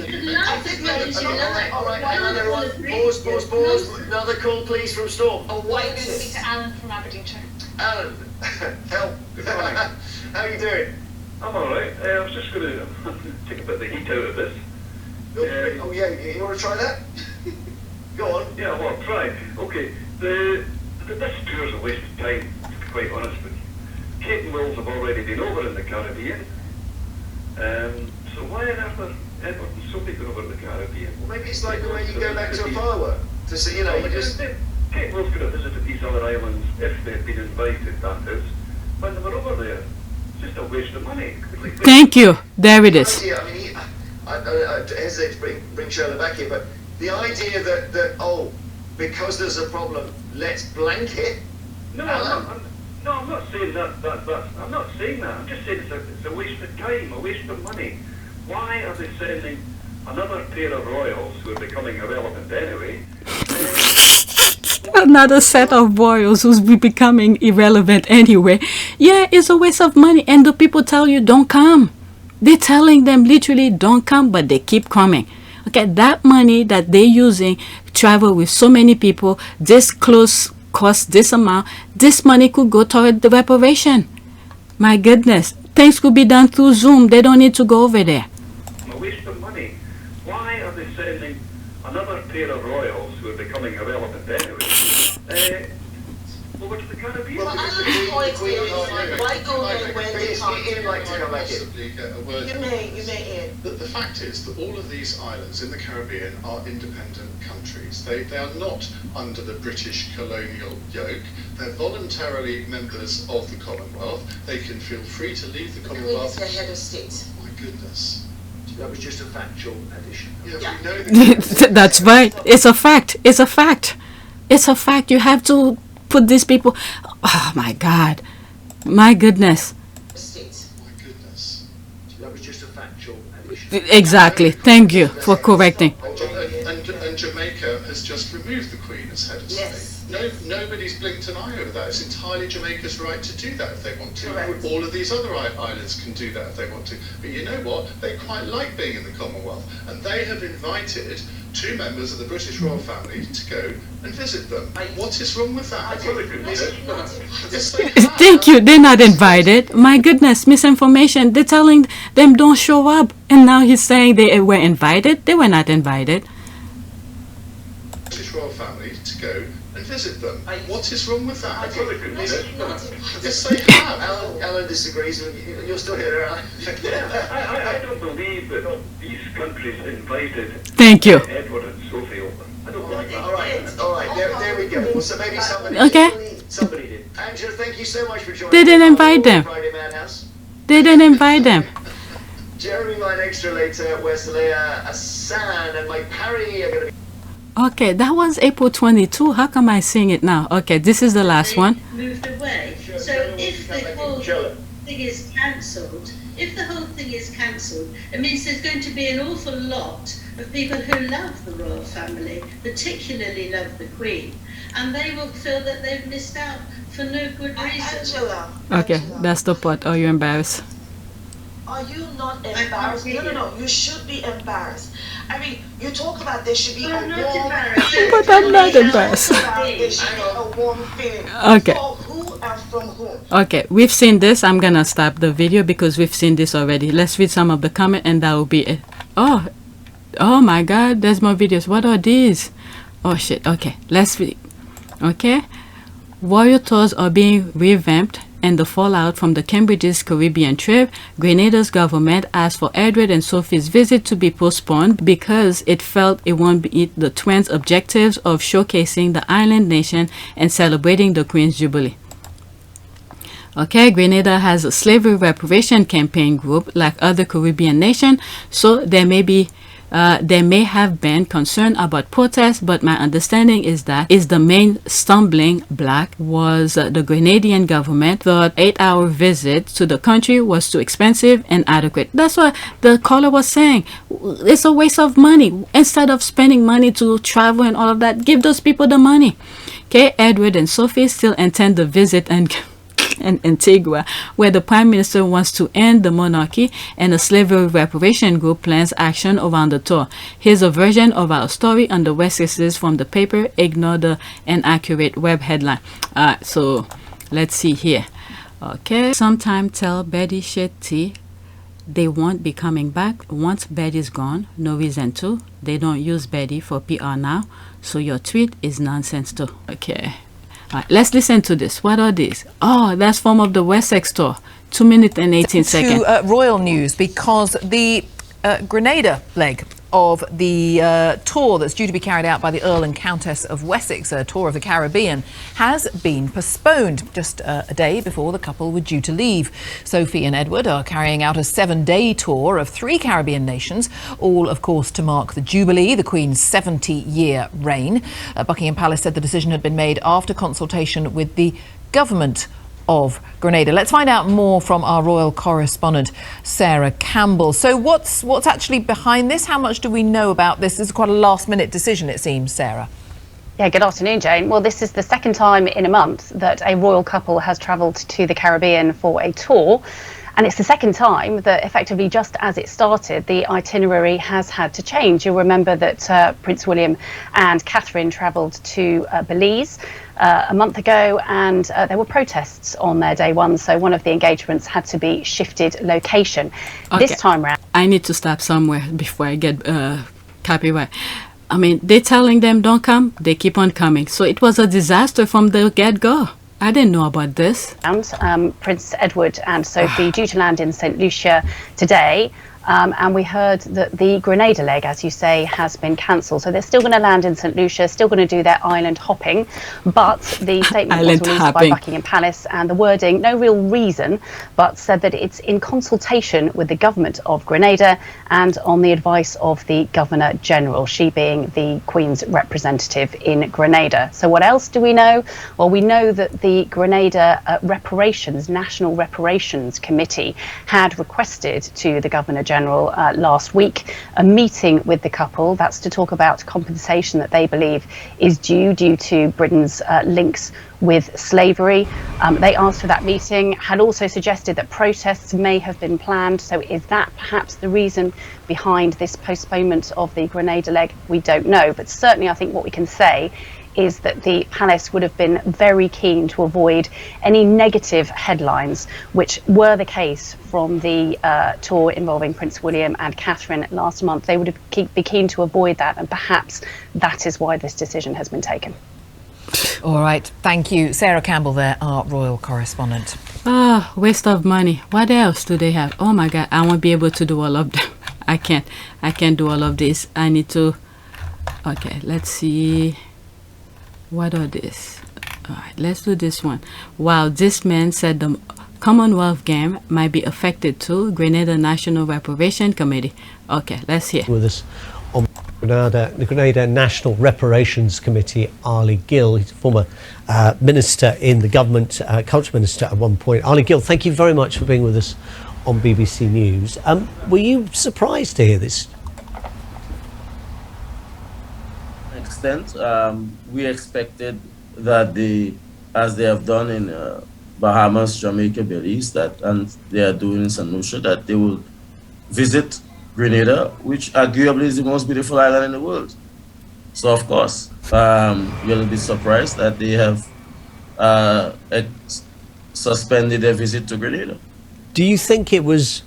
can love it as much as you like. Pause. Another call, please, from Storm. I'm going to speak to Alan from Aberdeenshire. Alan, help. How are you doing? I'm all right. I was just going to take a bit of the heat out of this. Oh yeah, you want to try that? Go on. Yeah, well, I'll try. Okay, this tour's a waste of time, to be quite honest with you. Kate and Wills have already been over in the Caribbean. So why on earth are Edward and Sophie going over in the Caribbean? Well, maybe it's like the way you go back to a firework. To see, you know, you just... Kate and Wills could have visited these other islands if they'd been invited, that is, when they were over there. It's just a waste of money. Thank you. There it is. I mean, I hesitate to bring Shirley back here, but the idea that oh, because there's a problem, let's blank it. No, I'm not saying that. I'm not saying that. I'm just saying it's a waste of time, a waste of money. Why are they sending another pair of royals who are becoming irrelevant anyway? Another set of royals who's becoming irrelevant anyway. Yeah, it's a waste of money. And the people tell you don't come. They're telling them literally don't come, but they keep coming. Okay, that money that they're using, travel with so many people, this close cost this amount, this money could go toward the reparation. My goodness, things could be done through Zoom. They don't need to go over there. A waste of money. Why are they sending another pair of royals who are becoming irrelevant anyway over to the Caribbean? Well, I don't know why go there when they can't. You may, Ian. The fact is that all of these islands in the Caribbean are independent countries. They are not under the British colonial yoke. They're voluntarily members of the Commonwealth. They can feel free to leave the Commonwealth. The head of state. My goodness. That was just a factual addition. Yeah, we know That's right. It's a fact. It's a fact. It's a fact. You have to put these people. Oh my God. My goodness. That was just a factual addition. Exactly. Thank you for correcting. And Jamaica has just removed the Queen as head of state. Nobody's blinked an eye over that. It's entirely Jamaica's right to do that if they want to. Correct. All of these other islands can do that if they want to. But you know what? They quite like being in the Commonwealth. And they have invited 2 members of the British royal family to go and visit them. What is wrong with that? Yes, they have. Thank you. They're not invited. My goodness, misinformation. They're telling them don't show up. And now he's saying they were invited. They were not invited. British royal family to go and visit them. What is wrong with that? Yes, they have. Alan disagrees. You're still here, Alan. I don't believe that these countries invited Thank you. Edward and Sophie over. I don't believe that. All right. There we go. Well, so maybe somebody. Okay. Somebody did. Angela, thank you so much for joining. They didn't invite them. Friday Madhouse. They didn't invite them. Jeremy, mine extra later. Wesley, Hassan, and Mike Parry are going to be. Okay, that was April 22. How come I seeing it now? Okay, this is the last one. Moved away. So if the whole thing is cancelled, it means there's going to be an awful lot of people who love the royal family, particularly love the Queen, and they will feel that they've missed out for no good reason. Okay, that's the part. Are you embarrassed? Are you not embarrassed? No. You should be embarrassed. I mean, you talk about there should be a warm feeling. But I'm not embarrassed. There should be a warm feeling. Okay. For who and from whom? Okay, we've seen this. I'm gonna stop the video because we've seen this already. Let's read some of the comment and that will be it. Oh my God, there's more videos. What are these? Oh shit. Okay, let's read. Okay, Warrior tours are being revamped. And the fallout from the Cambridge's Caribbean trip, Grenada's government asked for Edward and Sophie's visit to be postponed because it felt it won't meet the twins' objectives of showcasing the island nation and celebrating the Queen's Jubilee. Okay, Grenada has a slavery reparation campaign group like other Caribbean nations, so there may be There may have been concern about protests, but my understanding is that the main stumbling block was the Grenadian government thought 8-hour visit to the country was too expensive and inadequate. That's what the caller was saying. It's a waste of money. Instead of spending money to travel and all of that, give those people the money. Okay, Edward and Sophie still intend the visit and Antigua, where the Prime Minister wants to end the monarchy, and a slavery reparation group plans action around the tour. Here's a version of our story on the Wessexes from the paper. Ignore the inaccurate web headline. So let's see here. Okay, sometime tell Betty Shetty they won't be coming back. Once Betty's gone, no reason to. They don't use Betty for PR now, so your tweet is nonsense too. Okay. Alright, let's listen to this. What are these? Oh, that's from of the Wessex tour. 2 minutes and 18 seconds. To royal news, because the Grenada leg of the tour that's due to be carried out by the Earl and Countess of Wessex, a tour of the Caribbean, has been postponed just a day before the couple were due to leave. Sophie and Edward are carrying out a 7-day tour of 3 Caribbean nations, all, of course, to mark the Jubilee, the Queen's 70-year reign. Buckingham Palace said the decision had been made after consultation with the government of Grenada. Let's find out more from our royal correspondent, Sarah Campbell. So what's actually behind this? How much do we know about this? This is quite a last-minute decision, it seems, Sarah. Yeah, good afternoon, Jane. Well, this is the second time in a month that a royal couple has travelled to the Caribbean for a tour. And it's the second time that effectively just as it started, the itinerary has had to change. You'll remember that Prince William and Catherine travelled to Belize a month ago, and there were protests on their day one. So one of the engagements had to be shifted location. Okay. This time round. I need to stop somewhere before I get copyright. I mean, they're telling them don't come, they keep on coming. So it was a disaster from the get-go. I didn't know about this. Prince Edward and Sophie due to land in St Lucia today. And we heard that the Grenada leg, as you say, has been cancelled. So they're still going to land in St Lucia, still going to do their island hopping. But the statement was released by Buckingham Palace, and the wording, no real reason, but said that it's in consultation with the government of Grenada and on the advice of the Governor General, she being the Queen's representative in Grenada. So what else do we know? Well, we know that the Grenada Reparations, National Reparations Committee had requested to the Governor General last week a meeting with the couple. That's to talk about compensation that they believe is due to Britain's links with slavery. They asked for that meeting, had also suggested that protests may have been planned. So is that perhaps the reason behind this postponement of the Grenada leg? We don't know, but certainly I think what we can say is that the palace would have been very keen to avoid any negative headlines, which were the case from the tour involving Prince William and Catherine last month. They would be keen to avoid that, and perhaps that is why this decision has been taken. All right, thank you. Sarah Campbell there, our royal correspondent. Ah, waste of money. What else do they have? Oh my God, I won't be able to do all of them. I can't do all of this. I need to, okay, let's see. What are this? All right, let's do this one. Wow, this man said the Commonwealth game might be affected too. Grenada National Reparation Committee. Okay, let's hear. With us on the Grenada National Reparations Committee, Ali Gill. He's a former minister in the government, culture minister at one point. Ali Gill, thank you very much for being with us on BBC News. Were you surprised to hear this? We expected that as they have done in Bahamas, Jamaica, Belize, and they are doing in St Lucia, that they will visit Grenada, which arguably is the most beautiful island in the world. So of course, you'll be surprised that they have suspended their visit to Grenada. Do you think it was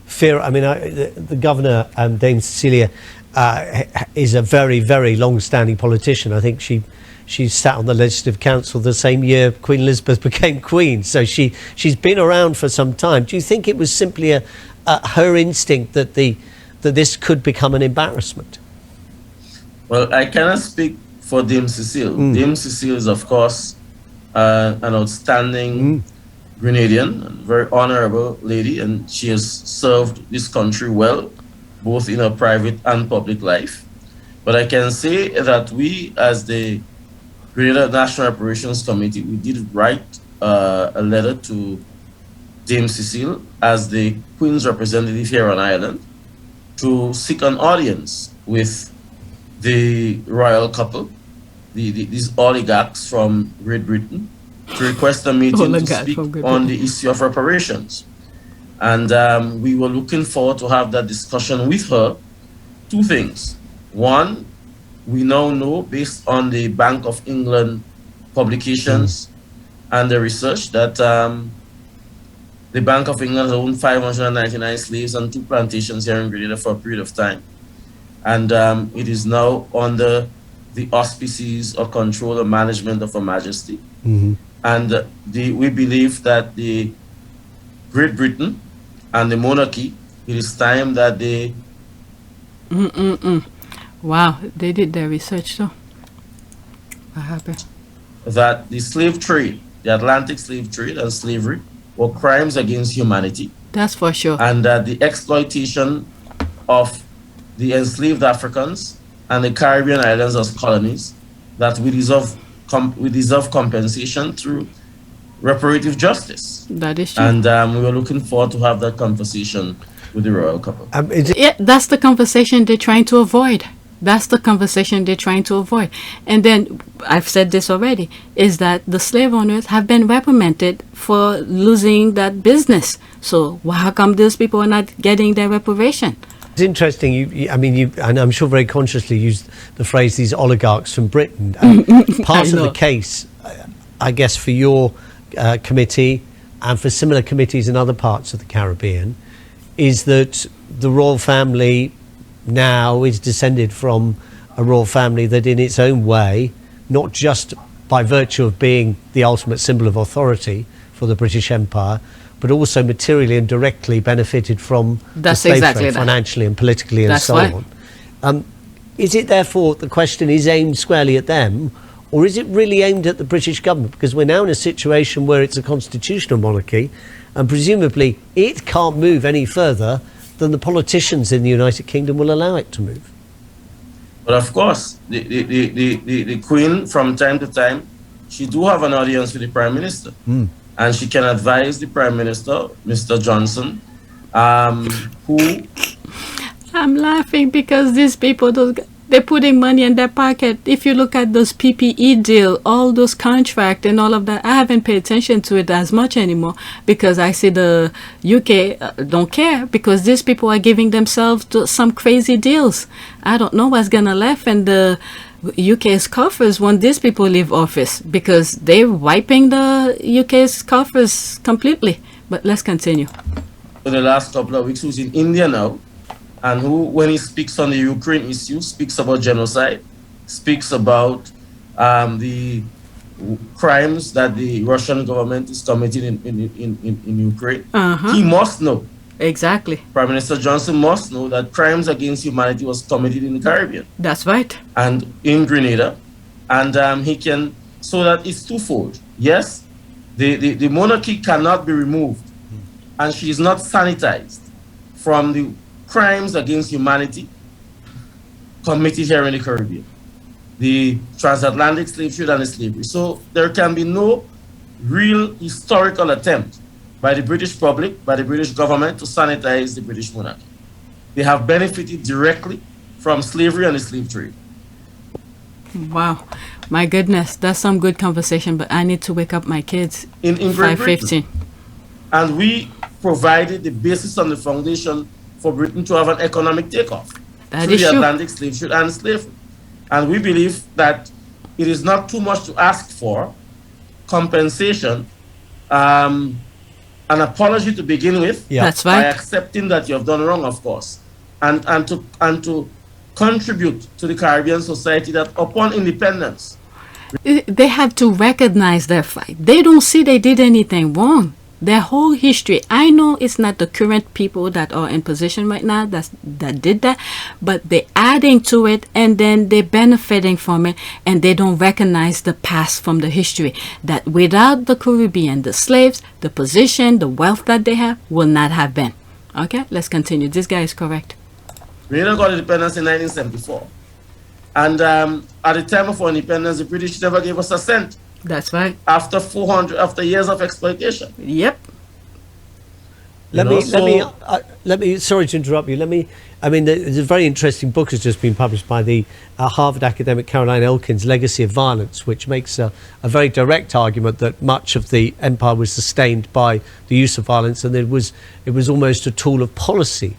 fear? I mean, the governor, Dame Cecilia, is a very, very long-standing politician. I think she sat on the Legislative Council the same year Queen Elizabeth became Queen, so she's been around for some time. Do you think it was simply her instinct that this could become an embarrassment? Well, I cannot speak for Dame Cecile. Dame Cecile is, of course, an outstanding Grenadian, a very honourable lady, and she has served this country well. both in her private and public life. But I can say that we, as the Grenada National Reparations Committee, we did write a letter to Dame Cecile as the Queen's representative here on Ireland to seek an audience with the royal couple, these oligarchs from Great Britain, to request a meeting to speak on the issue of reparations. And we were looking forward to have that discussion with her. Two things. One, we now know, based on the Bank of England publications and the research, that the Bank of England has owned 599 slaves and 2 plantations here in Grenada for a period of time. And it is now under the auspices or control or management of Her Majesty. And we believe that the Great Britain and the monarchy, it is time that they... Wow, they did their research though. What happened? That the slave trade, the Atlantic slave trade and slavery were crimes against humanity. That's for sure. And that the exploitation of the enslaved Africans and the Caribbean islands as colonies, that we deserve compensation through reparative justice. That is true. And we were looking forward to have that conversation with the royal couple. Yeah, that's the conversation they're trying to avoid. That's the conversation they're trying to avoid. And then, I've said this already, is that the slave owners have been reprimanded for losing that business. So how come those people are not getting their reparation? It's interesting. You, and I'm sure very consciously used the phrase "these oligarchs from Britain." Part of the case, I guess, for your committee and for similar committees in other parts of the Caribbean, is that the royal family now is descended from a royal family that, in its own way, not just by virtue of being the ultimate symbol of authority for the British Empire, but also materially and directly benefited from the slave trade, financially and politically and so on. Is it therefore, the question is aimed squarely at them, or is it really aimed at the British government? Because we're now in a situation where it's a constitutional monarchy, and presumably it can't move any further than the politicians in the United Kingdom will allow it to move. But of course, the Queen, from time to time, she do have an audience with the Prime Minister. And she can advise the Prime Minister, Mr. Johnson, who... I'm laughing because these people, they're putting money in their pocket. If you look at those PPE deal, all those contracts and all of that, I haven't paid attention to it as much anymore because I see the UK don't care because these people are giving themselves to some crazy deals. I don't know what's gonna left in the UK's coffers when these people leave office because they're wiping the UK's coffers completely. But let's continue. For the last couple of weeks, who's in India now, and who, when he speaks on the Ukraine issue, speaks about genocide, speaks about the crimes that the Russian government is committing in Ukraine. He must know. Exactly. Prime Minister Johnson must know that crimes against humanity was committed in the Caribbean. That's right. And in Grenada. And he can, so that it's twofold. Yes, the monarchy cannot be removed, and she is not sanitized from the crimes against humanity committed here in the Caribbean, the transatlantic slave trade and the slavery. So there can be no real historical attempt by the British public, by the British government to sanitize the British monarchy. They have benefited directly from slavery and the slave trade. Wow, my goodness, that's some good conversation, but I need to wake up my kids in 5:15. And we provided the basis and the foundation for Britain to have an economic takeoff through the Atlantic slave trade and slavery. And we believe that it is not too much to ask for compensation, an apology to begin with, That's right, by accepting that you have done wrong, of course, and to contribute to the Caribbean society that upon independence, they have to recognize their fight. They don't see they did anything wrong. Their whole history. I know it's not the current people that are in position right now that did that, but they're adding to it and then they're benefiting from it, and they don't recognize the past from the history. That without the Caribbean, the slaves, the position, the wealth that they have will not have been. Okay, let's continue. This guy is correct. Grenada got independence in 1974. And at the time of our independence, the British never gave us a cent. That's right. After years of exploitation. Yep. Let me. Sorry to interrupt you. There's a very interesting book that's just been published by the Harvard academic Caroline Elkins, Legacy of Violence, which makes a very direct argument that much of the empire was sustained by the use of violence, and it was almost a tool of policy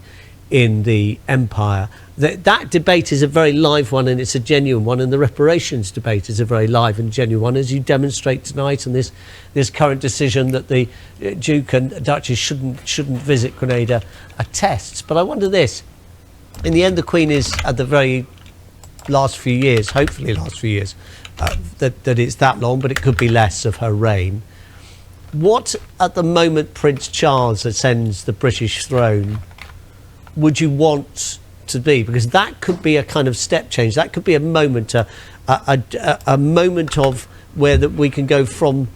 in the empire. That debate is a very live one, and it's a genuine one, and the reparations debate is a very live and genuine one, as you demonstrate tonight, and this current decision that the Duke and Duchess shouldn't visit Grenada attests. But I wonder this: in the end, the Queen is, at the very last few years, hopefully last few years, that it's that long, but it could be less, of her reign. What, at the moment Prince Charles ascends the British throne, would you want to be? Because that could be a kind of step change. That could be a moment, a moment of where that we can go from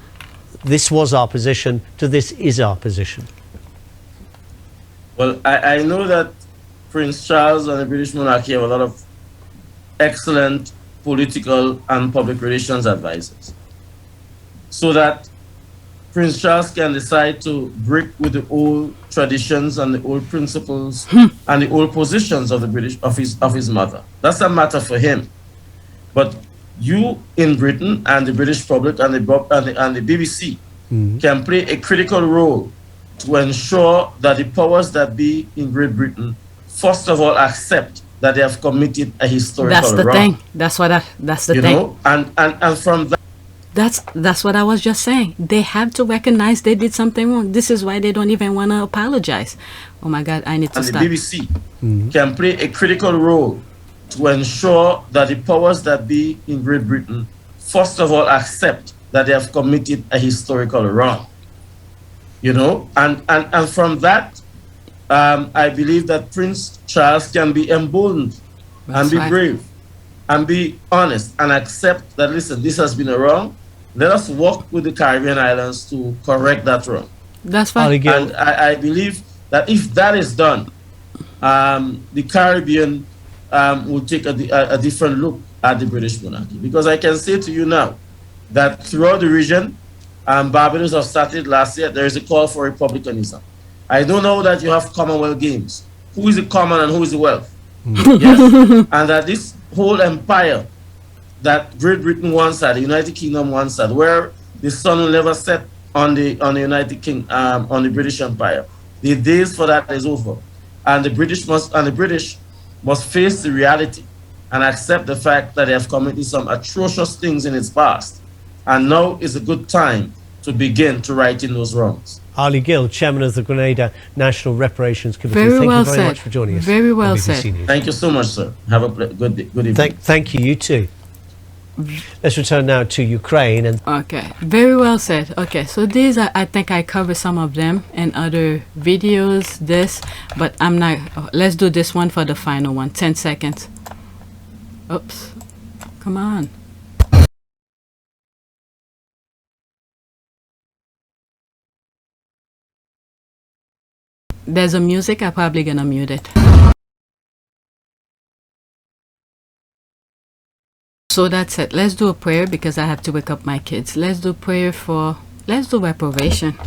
this was our position to this is our position. Well, I know that Prince Charles and the British monarchy have a lot of excellent political and public relations advisors, so that Prince Charles can decide to break with the old traditions and the old principles and the old positions of the British of his mother. That's a matter for him. But you in Britain and the British public and the BBC can play a critical role to ensure that the powers that be in Great Britain, first of all, accept that they have committed a historical wrong. That's the thing. That's the thing. Know? And from that. That's what I was just saying. They have to recognize they did something wrong. This is why they don't even want to apologize. Oh my God, I need to stop. And the BBC can play a critical role to ensure that the powers that be in Great Britain, first of all, accept that they have committed a historical wrong. You know, and from that, I believe that Prince Charles can be emboldened and be brave and be honest and accept that, listen, this has been a wrong. Let us work with the Caribbean islands to correct that wrong. That's fine. And I believe that if that is done, the Caribbean will take a different look at the British monarchy. Because I can say to you now that throughout the region, Barbados have started last year, there is a call for republicanism. I don't know that you have Commonwealth Games. Who is the common and who is the wealth? Yes? And that this whole empire that Great Britain once had, the United Kingdom once had, where the sun will never set on the on the British Empire. The days for that is over, and the British must face the reality and accept the fact that they have committed some atrocious things in its past, and now is a good time to begin to right in those wrongs. Ali Gill, Chairman of the Grenada National Reparations Committee. Very Thank well you very said. much for joining us. Very well said. Thank you so much, sir. Have a good evening. Thank you. You too. Let's return now to Ukraine. And okay, very well said. Okay, so these are, I think I covered some of them in other videos, but I'm not. Let's do this one for the final one. 10 seconds. Oops. Come on. There's a music, I'm probably gonna mute it. So that's it. Let's do a prayer because I have to wake up my kids. Let's do prayer let's do reparation.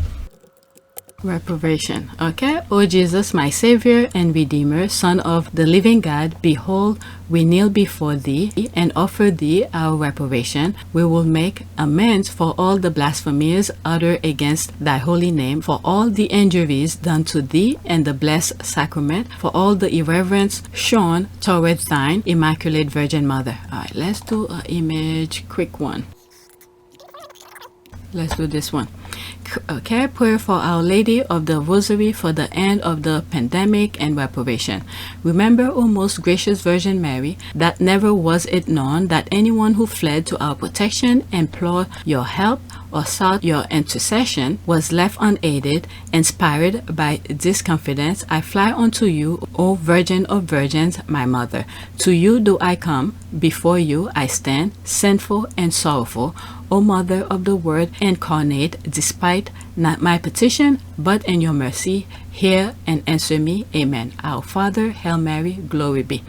Reparation. Okay. O Jesus, my Savior and Redeemer, Son of the living God, behold, we kneel before thee and offer thee our reparation. We will make amends for all the blasphemies uttered against thy holy name, for all the injuries done to thee and the blessed sacrament, for all the irreverence shown towards thine Immaculate Virgin Mother. All right, let's do an image, quick one. Let's do this one. Okay, prayer for Our Lady of the Rosary for the end of the pandemic and reparation. Remember, O most gracious Virgin Mary, that never was it known that anyone who fled to our protection, implored your help, or sought your intercession, was left unaided, inspired by this confidence, I fly unto you, O Virgin of Virgins, my mother. To you do I come, before you I stand, sinful and sorrowful, O Mother of the Word incarnate, despite not my petition, but in your mercy, hear and answer me. Amen. Our Father, Hail Mary, glory be.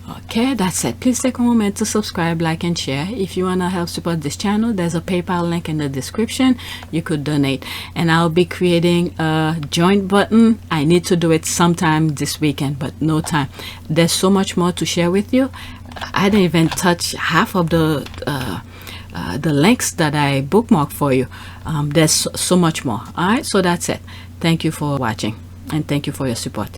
Okay, that's it. Please take a moment to subscribe, like, and share. If you want to help support this channel, there's a PayPal link in the description. You could donate. And I'll be creating a joint button. I need to do it sometime this weekend, but no time. There's so much more to share with you. I didn't even touch half of the links that I bookmarked for you. There's so much more. All right, so that's it. Thank you for watching, and thank you for your support.